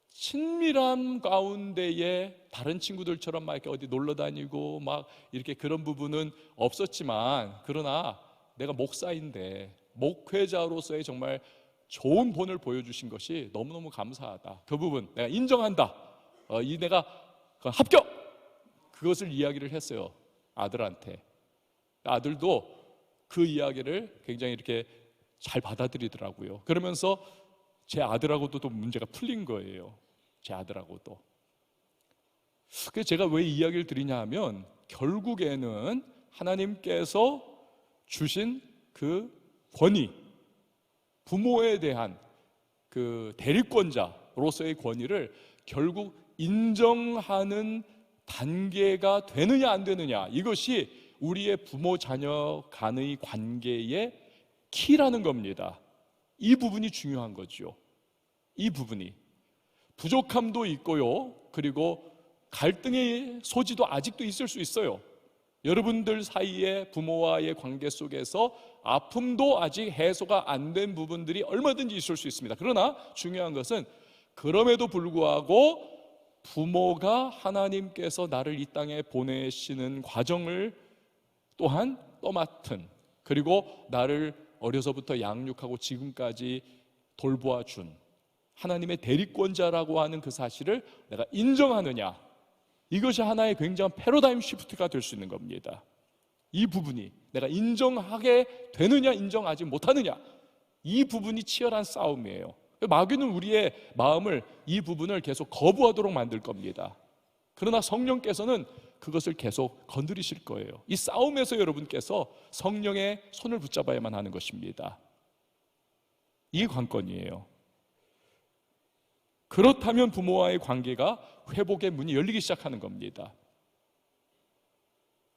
친밀함 가운데에 다른 친구들처럼 막 이렇게 어디 놀러 다니고 막 이렇게 그런 부분은 없었지만 그러나 내가 목사인데 목회자로서의 정말 좋은 본을 보여주신 것이 너무너무 감사하다. 그 부분 내가 인정한다. 내가 합격! 그것을 이야기를 했어요. 아들한테. 아들도 그 이야기를 굉장히 이렇게 잘 받아들이더라고요. 그러면서 제 아들하고도 또 문제가 풀린 거예요. 제 아들하고도. 그래서 제가 왜 이 이야기를 드리냐 하면 결국에는 하나님께서 주신 그 권위, 부모에 대한 그 대리권자로서의 권위를 결국 인정하는 단계가 되느냐 안 되느냐, 이것이 우리의 부모 자녀 간의 관계의 키라는 겁니다. 이 부분이 중요한 거죠. 이 부분이 부족함도 있고요, 그리고 갈등의 소지도 아직도 있을 수 있어요. 여러분들 사이에 부모와의 관계 속에서 아픔도 아직 해소가 안 된 부분들이 얼마든지 있을 수 있습니다. 그러나 중요한 것은 그럼에도 불구하고 부모가 하나님께서 나를 이 땅에 보내시는 과정을 또한 떠맡은, 그리고 나를 어려서부터 양육하고 지금까지 돌보아 준 하나님의 대리권자라고 하는 그 사실을 내가 인정하느냐, 이것이 하나의 굉장한 패러다임 시프트가 될 수 있는 겁니다. 이 부분이 내가 인정하게 되느냐 인정하지 못하느냐, 이 부분이 치열한 싸움이에요. 마귀는 우리의 마음을, 이 부분을 계속 거부하도록 만들 겁니다. 그러나 성령께서는 그것을 계속 건드리실 거예요. 이 싸움에서 여러분께서 성령의 손을 붙잡아야만 하는 것입니다. 이 관건이에요. 그렇다면 부모와의 관계가 회복의 문이 열리기 시작하는 겁니다.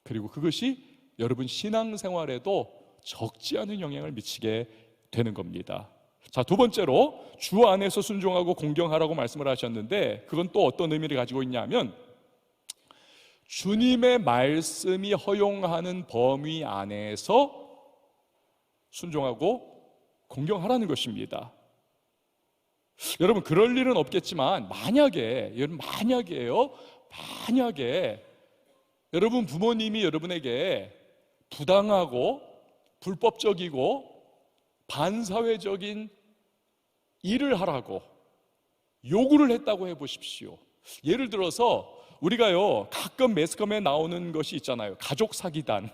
그리고 그것이 여러분 신앙생활에도 적지 않은 영향을 미치게 되는 겁니다. 자, 두 번째로 주 안에서 순종하고 공경하라고 말씀을 하셨는데, 그건 또 어떤 의미를 가지고 있냐면 주님의 말씀이 허용하는 범위 안에서 순종하고 공경하라는 것입니다. 여러분, 그럴 일은 없겠지만 만약에 여러분 부모님이 여러분에게 부당하고 불법적이고 반사회적인 일을 하라고 요구를 했다고 해보십시오. 예를 들어서 우리가요 가끔 매스컴에 나오는 것이 있잖아요. 가족 사기단.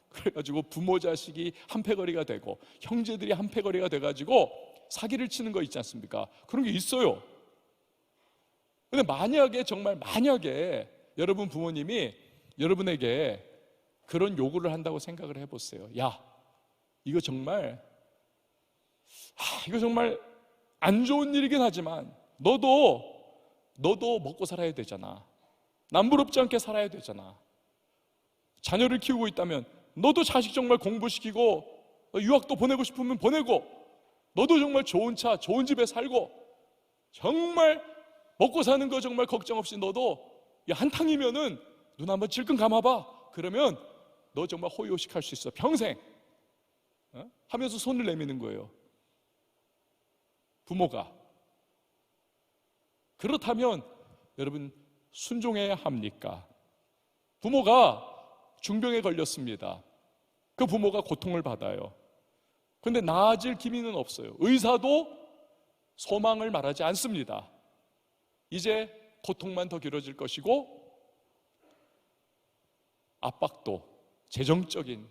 그래가지고 부모 자식이 한패거리가 되고 형제들이 한패거리가 돼가지고 사기를 치는 거 있지 않습니까? 그런 게 있어요. 근데 만약에 여러분 부모님이 여러분에게 그런 요구를 한다고 생각을 해보세요. 야, 이거 정말 안 좋은 일이긴 하지만 너도 먹고 살아야 되잖아. 남부럽지 않게 살아야 되잖아. 자녀를 키우고 있다면 너도 자식 정말 공부시키고 유학도 보내고 싶으면 보내고, 너도 정말 좋은 차 좋은 집에 살고, 정말 먹고 사는 거 정말 걱정 없이 너도 한탕이면은 눈 한번 질끈 감아봐. 그러면 너 정말 호의호식할 수 있어 평생. 하면서 손을 내미는 거예요, 부모가. 그렇다면 여러분 순종해야 합니까? 부모가 중병에 걸렸습니다. 그 부모가 고통을 받아요. 그런데 나아질 기미는 없어요. 의사도 소망을 말하지 않습니다. 이제 고통만 더 길어질 것이고 압박도 재정적인,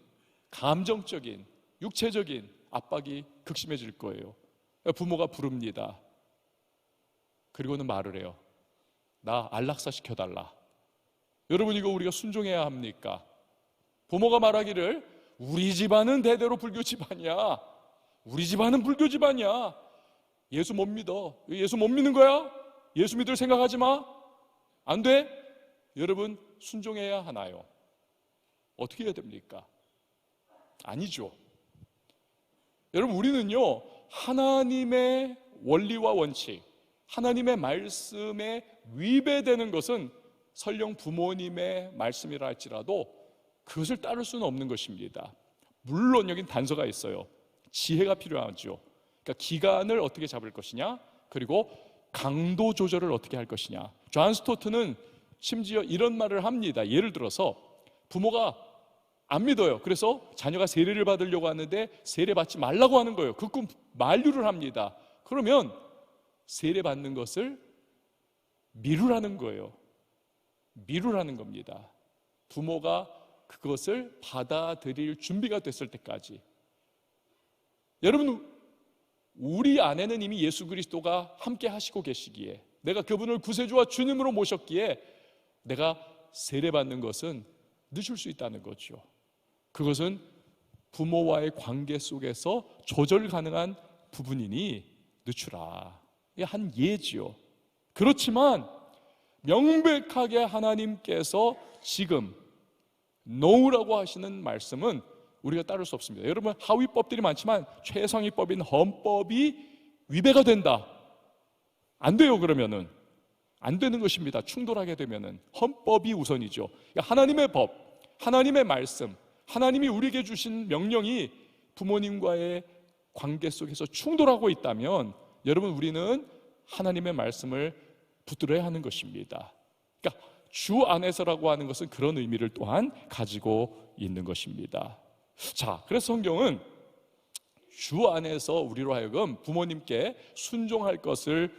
감정적인, 육체적인 압박이 극심해질 거예요. 부모가 부릅니다. 그리고는 말을 해요. 나 안락사 시켜달라. 여러분, 이거 우리가 순종해야 합니까? 부모가 말하기를 우리 집안은 대대로 불교 집안이야, 우리 집안은 불교 집안이야, 예수 못 믿어, 예수 못 믿는 거야, 예수 믿을 생각하지 마, 안 돼. 여러분, 순종해야 하나요? 어떻게 해야 됩니까? 아니죠. 여러분, 우리는요 하나님의 원리와 원칙, 하나님의 말씀에 위배되는 것은 설령 부모님의 말씀이라 할지라도 그것을 따를 수는 없는 것입니다. 물론 여긴 단서가 있어요. 지혜가 필요하죠. 그러니까 기간을 어떻게 잡을 것이냐, 그리고 강도 조절을 어떻게 할 것이냐. 존 스토트는 심지어 이런 말을 합니다. 예를 들어서 부모가 안 믿어요. 그래서 자녀가 세례를 받으려고 하는데 세례 받지 말라고 하는 거예요. 극구 만류를 합니다. 그러면 세례 받는 것을 미루라는 거예요. 미루라는 겁니다. 부모가 그것을 받아들일 준비가 됐을 때까지. 여러분, 우리 안에는 이미 예수 그리스도가 함께 하시고 계시기에, 내가 그분을 구세주와 주님으로 모셨기에 내가 세례 받는 것은 늦출 수 있다는 거죠. 그것은 부모와의 관계 속에서 조절 가능한 부분이니 늦추라. 이게 한 예지요. 그렇지만 명백하게 하나님께서 지금 노우라고 하시는 말씀은 우리가 따를 수 없습니다. 여러분, 하위법들이 많지만 최상위법인 헌법이 위배가 된다, 안 돼요. 그러면은 안 되는 것입니다. 충돌하게 되면은 헌법이 우선이죠. 하나님의 법, 하나님의 말씀, 하나님이 우리에게 주신 명령이 부모님과의 관계 속에서 충돌하고 있다면 여러분, 우리는 하나님의 말씀을 붙들어야 하는 것입니다. 그러니까 주 안에서라고 하는 것은 그런 의미를 또한 가지고 있는 것입니다. 자, 그래서 성경은 주 안에서 우리로 하여금 부모님께 순종할 것을,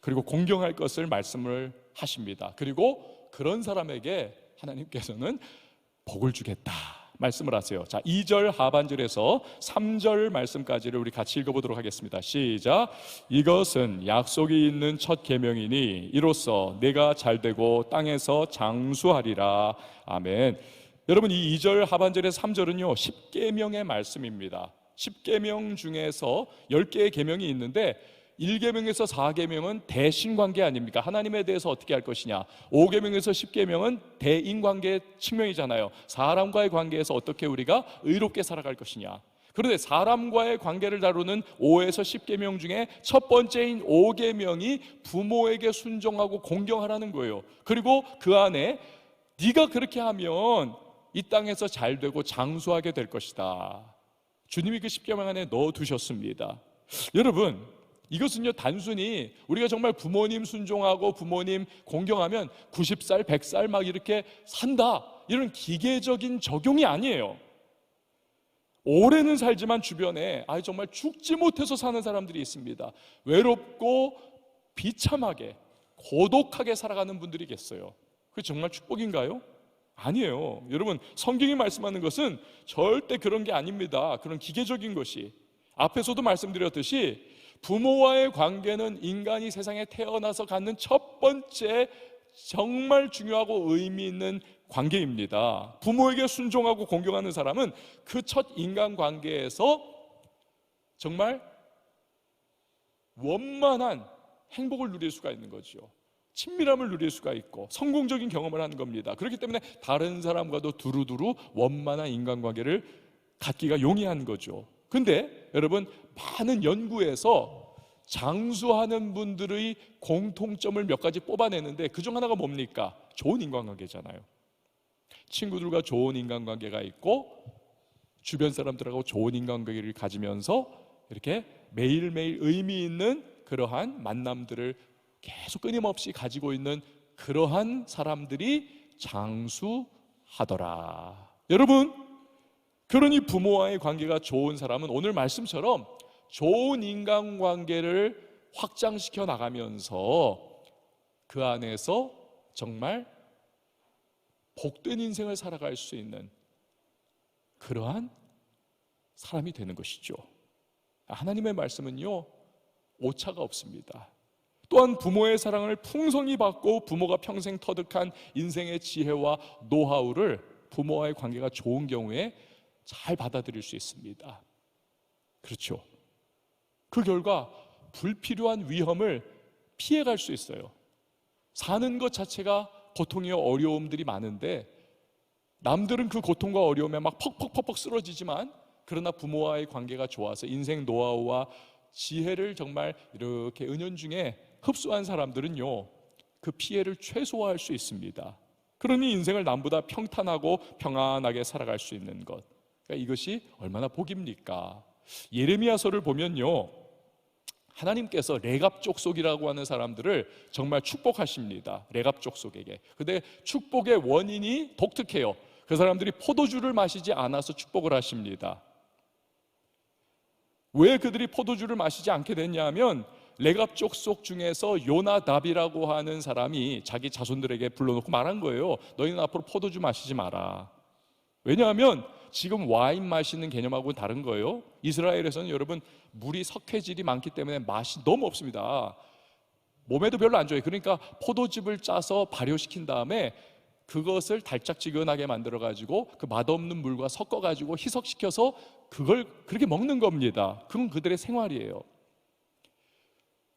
그리고 공경할 것을 말씀을 하십니다. 그리고 그런 사람에게 하나님께서는 복을 주겠다 말씀을 하세요. 자, 2절 하반절에서 3절 말씀까지를 우리 같이 읽어보도록 하겠습니다. 시작. 이것은 약속이 있는 첫 계명이니 이로써 내가 잘되고 땅에서 장수하리라. 아멘. 여러분, 이 2절 하반절에서 3절은요 10계명의 말씀입니다. 10계명 중에서 10개의 계명이 있는데 1계명에서 4계명은 대신관계 아닙니까? 하나님에 대해서 어떻게 할 것이냐. 5계명에서 10계명은 대인관계 측면이잖아요. 사람과의 관계에서 어떻게 우리가 의롭게 살아갈 것이냐. 그런데 사람과의 관계를 다루는 5에서 10계명 중에 첫 번째인 5계명이 부모에게 순종하고 공경하라는 거예요. 그리고 그 안에 네가 그렇게 하면 이 땅에서 잘되고 장수하게 될 것이다. 주님이 그 10계명 안에 넣어두셨습니다. 여러분, 이것은요 단순히 우리가 정말 부모님 순종하고 부모님 공경하면 90살, 100살 막 이렇게 산다, 이런 기계적인 적용이 아니에요. 오래는 살지만 주변에 정말 죽지 못해서 사는 사람들이 있습니다. 외롭고 비참하게 고독하게 살아가는 분들이 계세요. 그게 정말 축복인가요? 아니에요. 여러분, 성경이 말씀하는 것은 절대 그런 게 아닙니다. 그런 기계적인 것이. 앞에서도 말씀드렸듯이 부모와의 관계는 인간이 세상에 태어나서 갖는 첫 번째 정말 중요하고 의미 있는 관계입니다. 부모에게 순종하고 공경하는 사람은 그 첫 인간 관계에서 정말 원만한 행복을 누릴 수가 있는 거죠. 친밀함을 누릴 수가 있고 성공적인 경험을 하는 겁니다. 그렇기 때문에 다른 사람과도 두루두루 원만한 인간관계를 갖기가 용이한 거죠. 근데 여러분, 많은 연구에서 장수하는 분들의 공통점을 몇 가지 뽑아내는데 그중 하나가 뭡니까? 좋은 인간관계잖아요. 친구들과 좋은 인간관계가 있고 주변 사람들하고 좋은 인간관계를 가지면서 이렇게 매일매일 의미 있는 그러한 만남들을 계속 끊임없이 가지고 있는 그러한 사람들이 장수하더라. 여러분, 그러니 부모와의 관계가 좋은 사람은 오늘 말씀처럼 좋은 인간관계를 확장시켜 나가면서 그 안에서 정말 복된 인생을 살아갈 수 있는 그러한 사람이 되는 것이죠. 하나님의 말씀은요, 오차가 없습니다. 또한 부모의 사랑을 풍성히 받고 부모가 평생 터득한 인생의 지혜와 노하우를 부모와의 관계가 좋은 경우에 잘 받아들일 수 있습니다. 그렇죠. 그 결과 불필요한 위험을 피해갈 수 있어요. 사는 것 자체가 고통이요 어려움들이 많은데 남들은 그 고통과 어려움에 막 퍽퍽퍽퍽 쓰러지지만 그러나 부모와의 관계가 좋아서 인생 노하우와 지혜를 정말 이렇게 은연중에 흡수한 사람들은요, 그 피해를 최소화할 수 있습니다. 그러니 인생을 남보다 평탄하고 평안하게 살아갈 수 있는 것, 그러니까 이것이 얼마나 복입니까? 예레미야서를 보면요, 하나님께서 레갑 족속이라고 하는 사람들을 정말 축복하십니다. 레갑 족속에게. 근데 축복의 원인이 독특해요. 그 사람들이 포도주를 마시지 않아서 축복을 하십니다. 왜 그들이 포도주를 마시지 않게 됐냐면 레갑 족속 중에서 요나답이라고 하는 사람이 자기 자손들에게 불러놓고 말한 거예요. 너희는 앞으로 포도주 마시지 마라. 왜냐하면 지금 와인 마시는 개념하고는 다른 거예요. 이스라엘에서는 여러분 물이 석회질이 많기 때문에 맛이 너무 없습니다. 몸에도 별로 안 좋아요. 그러니까 포도즙을 짜서 발효시킨 다음에 그것을 달짝지근하게 만들어가지고 그 맛없는 물과 섞어가지고 희석시켜서 그걸 그렇게 먹는 겁니다. 그건 그들의 생활이에요.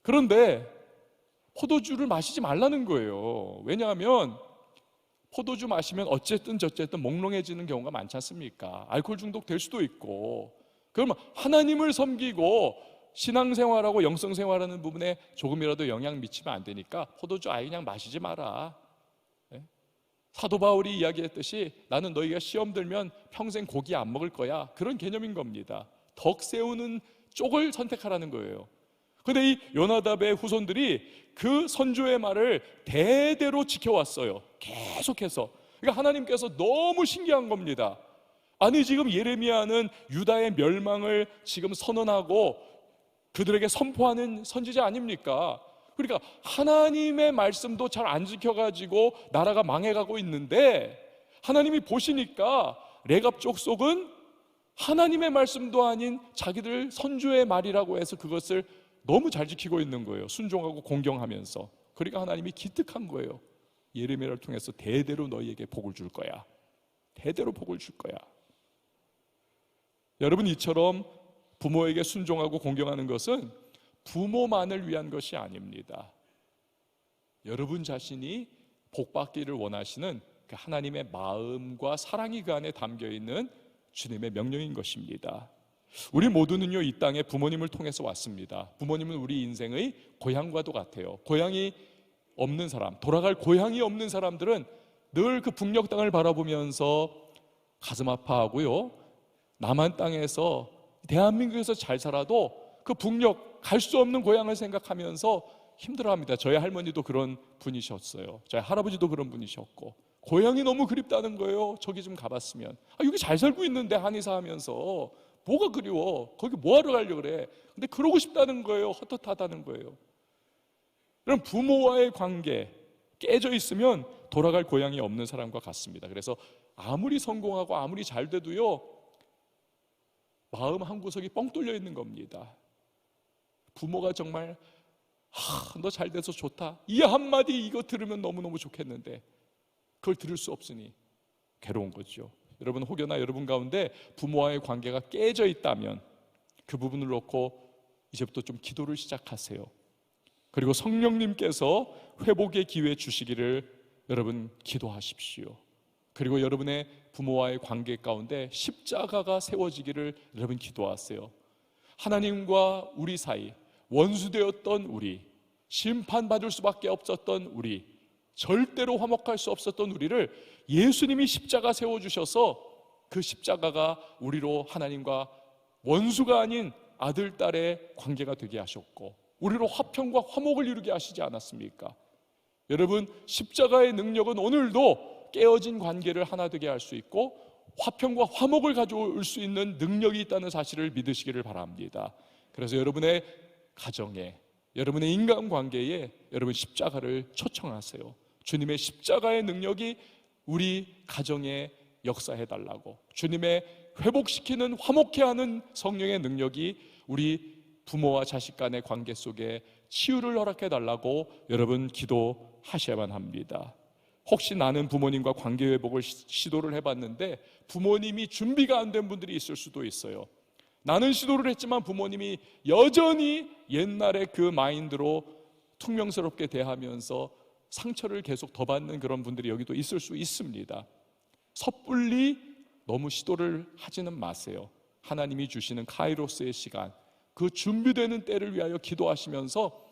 그런데 포도주를 마시지 말라는 거예요. 왜냐하면 포도주 마시면 어쨌든 저쨌든 몽롱해지는 경우가 많지 않습니까? 알코올 중독 될 수도 있고. 그러면 하나님을 섬기고 신앙생활하고 영성생활하는 부분에 조금이라도 영향 미치면 안 되니까 포도주 아예 그냥 마시지 마라. 사도 바울이 이야기했듯이 나는 너희가 시험 들면 평생 고기 안 먹을 거야, 그런 개념인 겁니다. 덕 세우는 쪽을 선택하라는 거예요. 그런데 이 요나답의 후손들이 그 선조의 말을 대대로 지켜왔어요. 계속해서. 그러니까 하나님께서 너무 신기한 겁니다. 아니 지금 예레미야는 유다의 멸망을 지금 선언하고 그들에게 선포하는 선지자 아닙니까? 그러니까 하나님의 말씀도 잘 안 지켜가지고 나라가 망해가고 있는데 하나님이 보시니까 레갑 족속은 하나님의 말씀도 아닌 자기들 선조의 말이라고 해서 그것을 너무 잘 지키고 있는 거예요. 순종하고 공경하면서. 그러니까 하나님이 기특한 거예요. 예레미야를 통해서 대대로 너희에게 복을 줄 거야. 대대로 복을 줄 거야. 여러분, 이처럼 부모에게 순종하고 공경하는 것은 부모만을 위한 것이 아닙니다. 여러분 자신이 복받기를 원하시는 그 하나님의 마음과 사랑이 그 안에 담겨있는 주님의 명령인 것입니다. 우리 모두는요, 이 땅에 부모님을 통해서 왔습니다. 부모님은 우리 인생의 고향과도 같아요. 고향이 없는 사람, 돌아갈 고향이 없는 사람들은 늘 그 북녘 땅을 바라보면서 가슴 아파하고요, 남한 땅에서 대한민국에서 잘 살아도 그 북녘 갈 수 없는 고향을 생각하면서 힘들어합니다. 저희 할머니도 그런 분이셨어요. 저희 할아버지도 그런 분이셨고 고향이 너무 그립다는 거예요. 저기 좀 가봤으면. 여기 잘 살고 있는데 한의사 하면서 뭐가 그리워? 거기 뭐하러 가려고 그래? 근데 그러고 싶다는 거예요. 헛헛하다는 거예요. 그럼 부모와의 관계 깨져 있으면 돌아갈 고향이 없는 사람과 같습니다. 그래서 아무리 성공하고 아무리 잘 돼도요, 마음 한구석이 뻥 뚫려 있는 겁니다. 부모가 정말 너 잘 돼서 좋다, 이 한마디 이거 들으면 너무너무 좋겠는데 그걸 들을 수 없으니 괴로운 거죠. 여러분, 혹여나 여러분 가운데 부모와의 관계가 깨져 있다면 그 부분을 놓고 이제부터 좀 기도를 시작하세요. 그리고 성령님께서 회복의 기회 주시기를 여러분 기도하십시오. 그리고 여러분의 부모와의 관계 가운데 십자가가 세워지기를 여러분 기도하세요. 하나님과 우리 사이 원수되었던 우리, 심판받을 수밖에 없었던 우리, 절대로 화목할 수 없었던 우리를 예수님이 십자가 세워주셔서 그 십자가가 우리로 하나님과 원수가 아닌 아들, 딸의 관계가 되게 하셨고 우리로 화평과 화목을 이루게 하시지 않았습니까? 여러분, 십자가의 능력은 오늘도 깨어진 관계를 하나 되게 할 수 있고 화평과 화목을 가져올 수 있는 능력이 있다는 사실을 믿으시기를 바랍니다. 그래서 여러분의 가정에, 여러분의 인간관계에 여러분 십자가를 초청하세요. 주님의 십자가의 능력이 우리 가정에 역사해달라고, 주님의 회복시키는, 화목케 하는 성령의 능력이 우리 부모와 자식 간의 관계 속에 치유를 허락해달라고 여러분 기도하셔야만 합니다. 혹시 나는 부모님과 관계 회복을 시도를 해봤는데 부모님이 준비가 안 된 분들이 있을 수도 있어요. 나는 시도를 했지만 부모님이 여전히 옛날의 그 마인드로 퉁명스럽게 대하면서 상처를 계속 더 받는 그런 분들이 여기도 있을 수 있습니다. 섣불리 너무 시도를 하지는 마세요. 하나님이 주시는 카이로스의 시간, 그 준비되는 때를 위하여 기도하시면서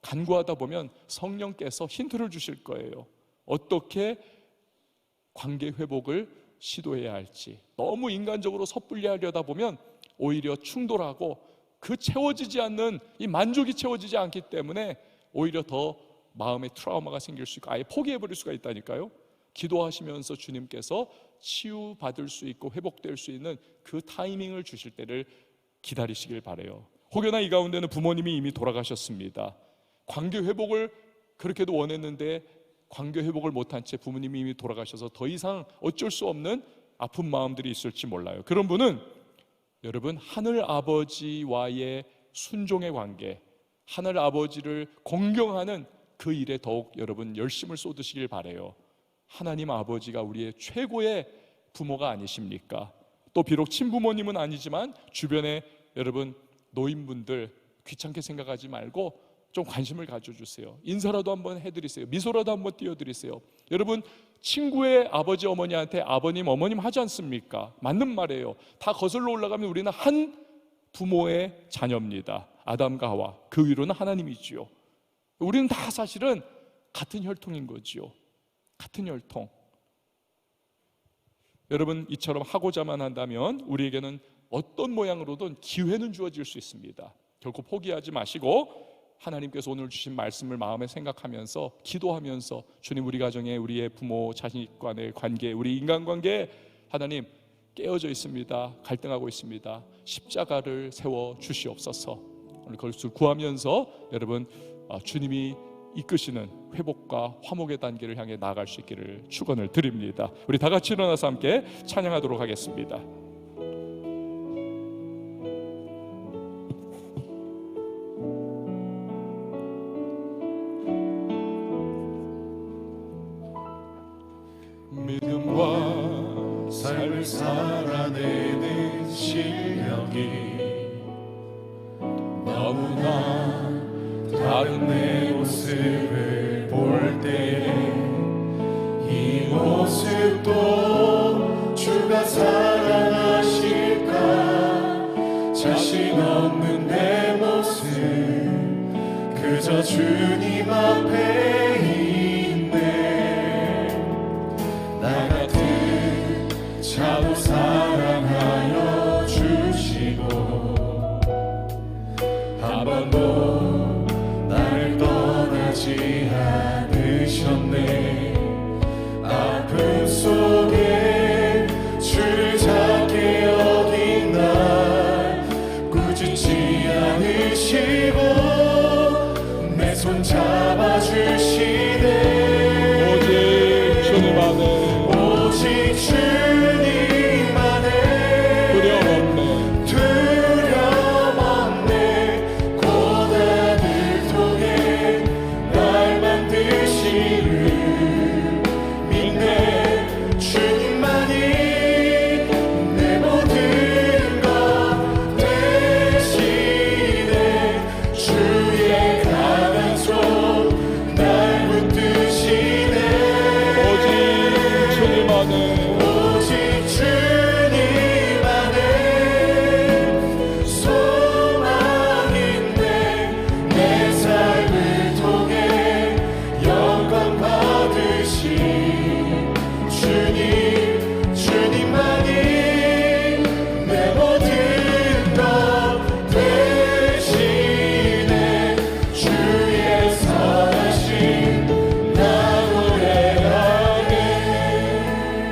간구하다 보면 성령께서 힌트를 주실 거예요. 어떻게 관계 회복을 시도해야 할지. 너무 인간적으로 섣불리 하려다 보면 오히려 충돌하고 그 채워지지 않는 이 만족이 채워지지 않기 때문에 오히려 더 마음에 트라우마가 생길 수 있고 아예 포기해버릴 수가 있다니까요. 기도하시면서 주님께서 치유받을 수 있고 회복될 수 있는 그 타이밍을 주실 때를 기다리시길 바라요. 혹여나 이 가운데는 부모님이 이미 돌아가셨습니다. 관계 회복을 그렇게도 원했는데 관계 회복을 못한 채 부모님이 이미 돌아가셔서 더 이상 어쩔 수 없는 아픈 마음들이 있을지 몰라요. 그런 분은 여러분 하늘 아버지와의 순종의 관계, 하늘 아버지를 공경하는 그 일에 더욱 여러분 열심을 쏟으시길 바라요. 하나님 아버지가 우리의 최고의 부모가 아니십니까? 또 비록 친부모님은 아니지만 주변에 여러분 노인분들 귀찮게 생각하지 말고 좀 관심을 가져주세요. 인사라도 한번 해드리세요. 미소라도 한번 띄워드리세요. 여러분 친구의 아버지 어머니한테 아버님 어머님 하지 않습니까? 맞는 말이에요. 다 거슬러 올라가면 우리는 한 부모의 자녀입니다. 아담과 하와, 그 위로는 하나님이지요. 우리는 다 사실은 같은 혈통인 거지요. 같은 혈통. 여러분 이처럼 하고자만 한다면 우리에게는 어떤 모양으로든 기회는 주어질 수 있습니다. 결코 포기하지 마시고 하나님께서 오늘 주신 말씀을 마음에 생각하면서 기도하면서 주님, 우리 가정에 우리의 부모 자식 간의 관계, 우리 인간관계 하나님 깨어져 있습니다. 갈등하고 있습니다. 십자가를 세워 주시옵소서. 오늘 그것을 구하면서 여러분 주님이 이끄시는 회복과 화목의 단계를 향해 나아갈 수 있기를 축원을 드립니다. 우리 다 같이 일어나서 함께 찬양하도록 하겠습니다. 믿음과 삶을 살아내는 실력이 너무나 다른 내 모습을 볼 때에 이 모습도 주가 사랑하실까? 자신 없는 내 모습 그저 주님 앞에 있네. 나 같은 자도 사랑하여 주시고 한 번도 나를 떠나지 않으셨네. 아픈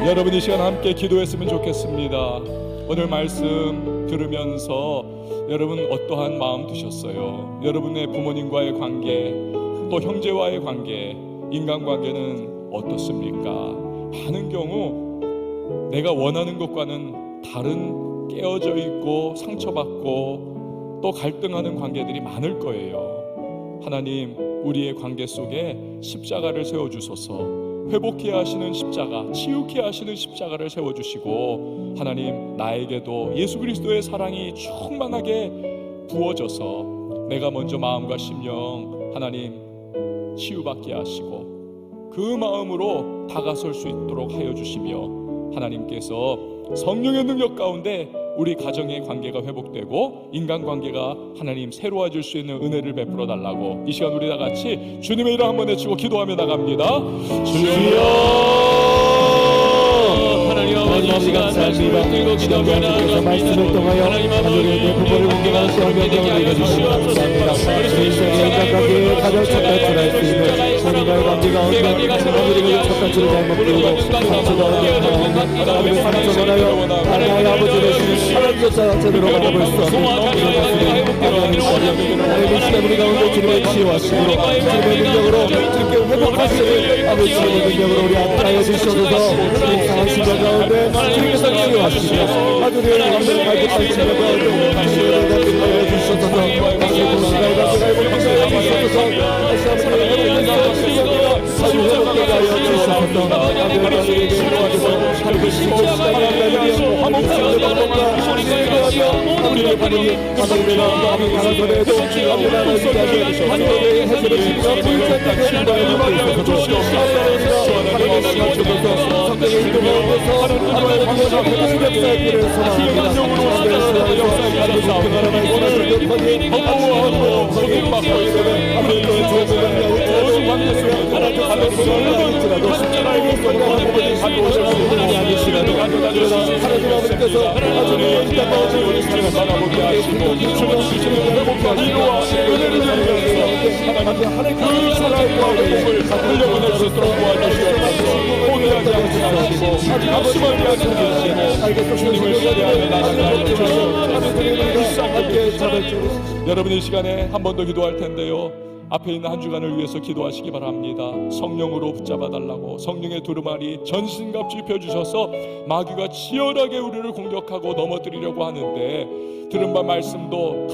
여러분 이 시간 함께 기도했으면 좋겠습니다. 오늘 말씀 들으면서 여러분 어떠한 마음 드셨어요? 여러분의 부모님과의 관계, 또 형제와의 관계, 인간관계는 어떻습니까? 많은 경우 내가 원하는 것과는 다른 깨어져 있고 상처받고 또 갈등하는 관계들이 많을 거예요. 하나님, 우리의 관계 속에 십자가를 세워주소서. 회복해야 하시는 십자가, 치유케 하시는 십자가를 세워주시고, 하나님, 나에게도 예수 그리스도의 사랑이 충만하게 부어져서 내가 먼저 마음과 심령 하나님 치유받게 하시고 그 마음으로 다가설 수 있도록 하여 주시며, 하나님께서 성령의 능력 가운데 우리 가정의 관계가 회복되고 인간관계가 하나님 새로워질 수 있는 은혜를 베풀어 달라고 이 시간 우리 다 같이 주님의 이름 한번 외치고 기도하며 나갑니다. 주여, 하나님 이 시간 말씀을 들고 기도하며 나아갑니다. 말씀을 통하여 가족의 내 부모를 공경하시고 명령을 내려주시옵소서. 그리스도의 인간관계에 가장 첫 단추를 할 수 있는 본인과의 관계가 어떤 첫 단추를 잘못 들고 상처가 하나님의 상처가 나요 하나님의 아버지 되시는 하나님조차 제대로 만나볼 수 없는 하나님 시간 우리 가운데 주님의 치유하시고 주님의 능력으로 주님께 회복하시는 아버지의 능력으로 우리 앞에 주시옵소서. 우리 상한 시간 가운데 주님께서 치유하시며 아주의 감사를 가득한 시간 가운데 주님의 감사를 알려주시옵소서. 다시 공시가의 감사를 회복하시옵소서. 다시 한번 회복하시옵소서. 아주 회복되게 하여 주시옵소서. 아버지에게 기도하시고 하루를 쉬고 시간을 기다리며 화목상을 방법과 우리의 부모님 하나님의 아버지 강한 손에도 주님의 하나님까지 하나님의 해주를 주님과 불쌍하게 인도하여 주시옵소서. 하나님의 시간 주셔서 성경의 인도 가운데서 하나님의 방법과 회복의 역사기를 소망합니다. 하나님의 역사에 가져서 하나님의 원하는 역사에 허무하고 소중받고 있는 아버지의 주님의 모든 관계 속에 하나님의 관계를 할지라도 십자가의 성령을 보고 가져오실 분이 아니시라도 하나님 아버지께서 하나님의 인간 가운데 우리 삶을 살아보게 하시고 주님의 회복과 위로와 은혜를 주시면서 하나님 그 사랑과 회복을 흘려보낼 수 있도록 도와주시옵소서. 포기하지 않으시고 아주 낙심하지 않으시고 주님을 신뢰하며 나아가게 주시옵소서. 여러분 이 시간에 한 번 더 기도할 텐데요, 앞에 있는 한 주간을 위해서 기도하시기 바랍니다. 성령으로 붙잡아 달라고, 성령의 두루마리 전신갑주 입혀주셔서 마귀가 치열하게 우리를 공격하고 넘어뜨리려고 하는데 들은 바 말씀도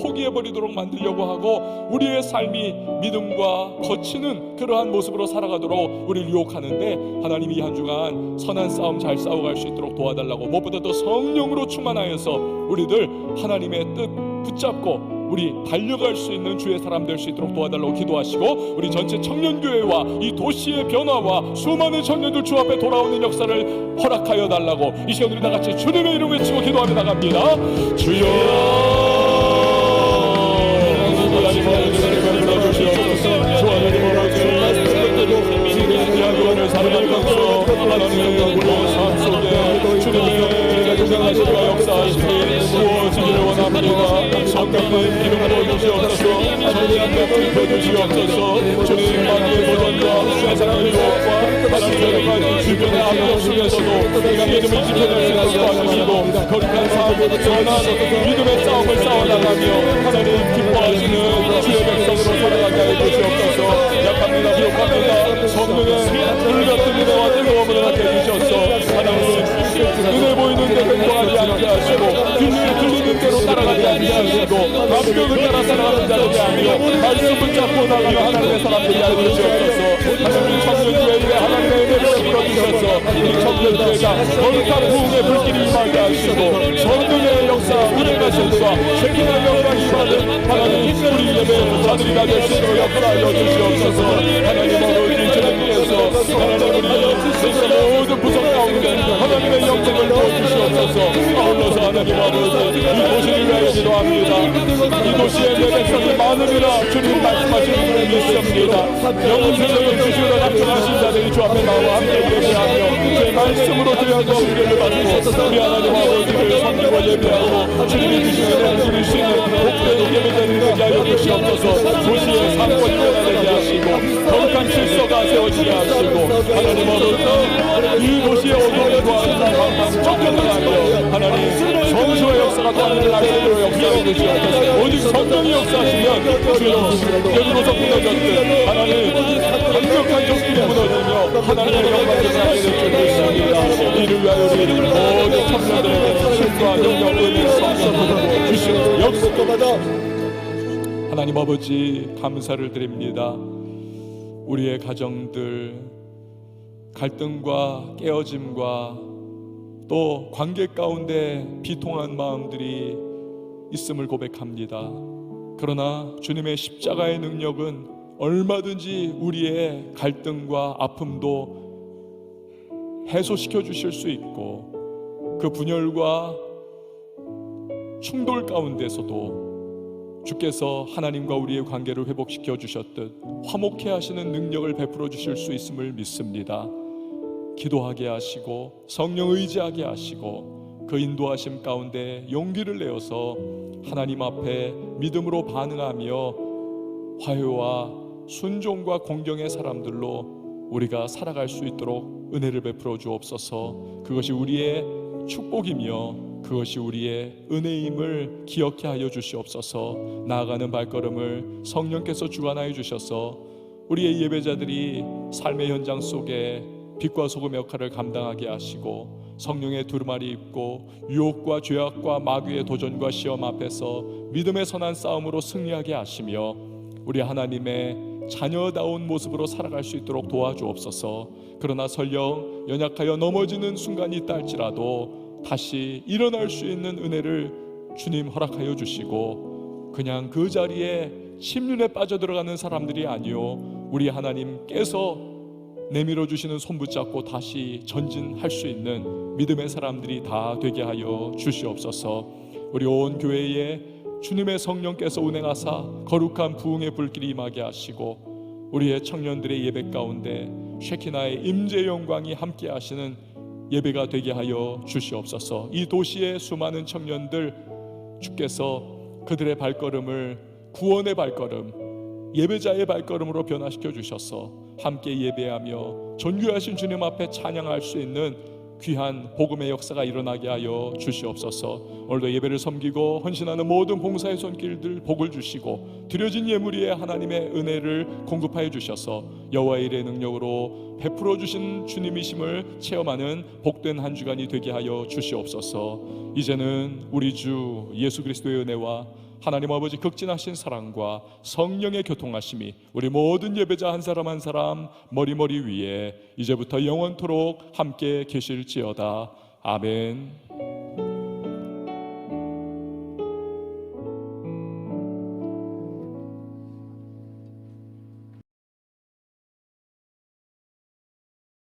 포기해버리도록 만들려고 하고 우리의 삶이 믿음과 거치는 그러한 모습으로 살아가도록 우리를 유혹하는데, 하나님이 한 주간 선한 싸움 잘 싸워갈 수 있도록 도와달라고, 무엇보다도 성령으로 충만하여서 우리들 하나님의 뜻 붙잡고 우리 달려갈 수 있는 주의 사람 될 수 있도록 도와달라고 기도하시고, 우리 전체 청년교회와 이 도시의 변화와 수많은 청년들 주 앞에 돌아오는 역사를 허락하여 달라고 이 시간 우리 다같이 주님의 이름 외치고 기도하며 나갑니다. 주여, 하나님 아버지를 불러주시옵소서. 주 하나님 아버지 지금 야구하는 사랑을 감싸 하나님의 영으로 삶 속에 주님의 주장하시고 역사하시니 부어지기를 원합니다. 성령의 이름으로 주시옵소서. 성령의 불 펴주시옵소서. 주님 마귀의 도전과 세상의 유혹과 하나님의 가진 주변의 압력 속에서도 우리가 믿음을 지켜낼 수 있도록 도와주시고 거룩한 삶을 전한 믿음의 싸움을 싸워나가며 하나님 기뻐하시는 주의 백성으로 살아가게 하여 주시옵소서. 약합니다, 기억합니다. 성령의 불같은 은혜와 뜨거움을 하게 해주셔서 하나님 눈에 보이는 대로 행동하지 않게 하시고 들리는 대로 따라가지 않게 하시고 감격을 따라 살아가는 자들이 아니요 말씀 붙잡고 나가는 하나님의 사람들이 하여 주시옵소서. 하나님 청년교회에 하나님의 은혜를 풀어주셔서 우리 청년교회가 거룩한 부흥의 불길이 임하게 하시고 성령의 역사 은혜가 전과 쉐kin의 영광이 임하는 하나님 우리 예배에서 자들이가 될 수 있도록 역사하여 주시옵소서. 하나님 아버지 주님께서 하나님 우리 세상의 모든 부정 가운데 하나님의 영광을 넣어주시옵소서. 아울러서 하나님 아버지 이 도시를 위하여 기도합니다. 이 도시에 내 백성이 많으리라 주님 말씀하시는 분을 믿습니다. 영생을 주시러 작정하신 자들이 주 앞에 나와 함께 예배하며 제 말씀으로 드려서 은혜를 받고 우리 하나님 아버지를 섬기고 예배하고 주님이 주시는 우리 주시는 복되고 예배되는 되게 하여 주시옵소서. 도시의 상권이 변화되게 하시고 거룩한 질서가 세워지게 하시고 하나님 아버지 이 도시의 역사가 되는 날씨로 역사해 주시옵소서. 오직 성령이 역사하시면 주여 예루로서 무너졌듯 하나님 완벽한 정신이 무너지며 하나님의 영광을 하게 될 이를 위하여 우리 모든 청년들에게 힘과 능력 은혜 성령 주시옵소서. 하나님 아버지 감사를 드립니다. 우리의 가정들 갈등과 깨어짐과 또 관계 가운데 비통한 마음들이 있음을 고백합니다. 그러나 주님의 십자가의 능력은 얼마든지 우리의 갈등과 아픔도 해소시켜 주실 수 있고 그 분열과 충돌 가운데서도 주께서 하나님과 우리의 관계를 회복시켜 주셨듯 화목해 하시는 능력을 베풀어 주실 수 있음을 믿습니다. 기도하게 하시고 성령 의지하게 하시고 그 인도하심 가운데 용기를 내어서 하나님 앞에 믿음으로 반응하며 화해와 순종과 공경의 사람들로 우리가 살아갈 수 있도록 은혜를 베풀어 주옵소서. 그것이 우리의 축복이며 그것이 우리의 은혜임을 기억해 하여 주시옵소서. 나아가는 발걸음을 성령께서 주관하여 주셔서 우리의 예배자들이 삶의 현장 속에 빛과 소금의 역할을 감당하게 하시고 성령의 두루마리 입고 유혹과 죄악과 마귀의 도전과 시험 앞에서 믿음의 선한 싸움으로 승리하게 하시며 우리 하나님의 자녀다운 모습으로 살아갈 수 있도록 도와주옵소서. 그러나 설령 연약하여 넘어지는 순간이 있다 할지라도 다시 일어날 수 있는 은혜를 주님 허락하여 주시고 그냥 그 자리에 침륜에 빠져들어가는 사람들이 아니요 우리 하나님께서 내밀어 주시는 손 붙잡고 다시 전진할 수 있는 믿음의 사람들이 다 되게 하여 주시옵소서. 우리 온 교회에 주님의 성령께서 운행하사 거룩한 부흥의 불길이 임하게 하시고 우리의 청년들의 예배 가운데 쉐키나의 임재 영광이 함께 하시는 예배가 되게 하여 주시옵소서. 이 도시의 수많은 청년들 주께서 그들의 발걸음을 구원의 발걸음 예배자의 발걸음으로 변화시켜 주셔서 함께 예배하며 존귀하신 주님 앞에 찬양할 수 있는 귀한 복음의 역사가 일어나게 하여 주시옵소서. 오늘도 예배를 섬기고 헌신하는 모든 봉사의 손길들 복을 주시고 드려진 예물 위에 하나님의 은혜를 공급하여 주셔서 여호와의 일의 능력으로 베풀어 주신 주님이심을 체험하는 복된 한 주간이 되게 하여 주시옵소서. 이제는 우리 주 예수 그리스도의 은혜와 하나님 아버지 극진하신 사랑과 성령의 교통하심이 우리 모든 예배자 한 사람 한 사람 머리 위에 이제부터 영원토록 함께 계실지어다. 아멘.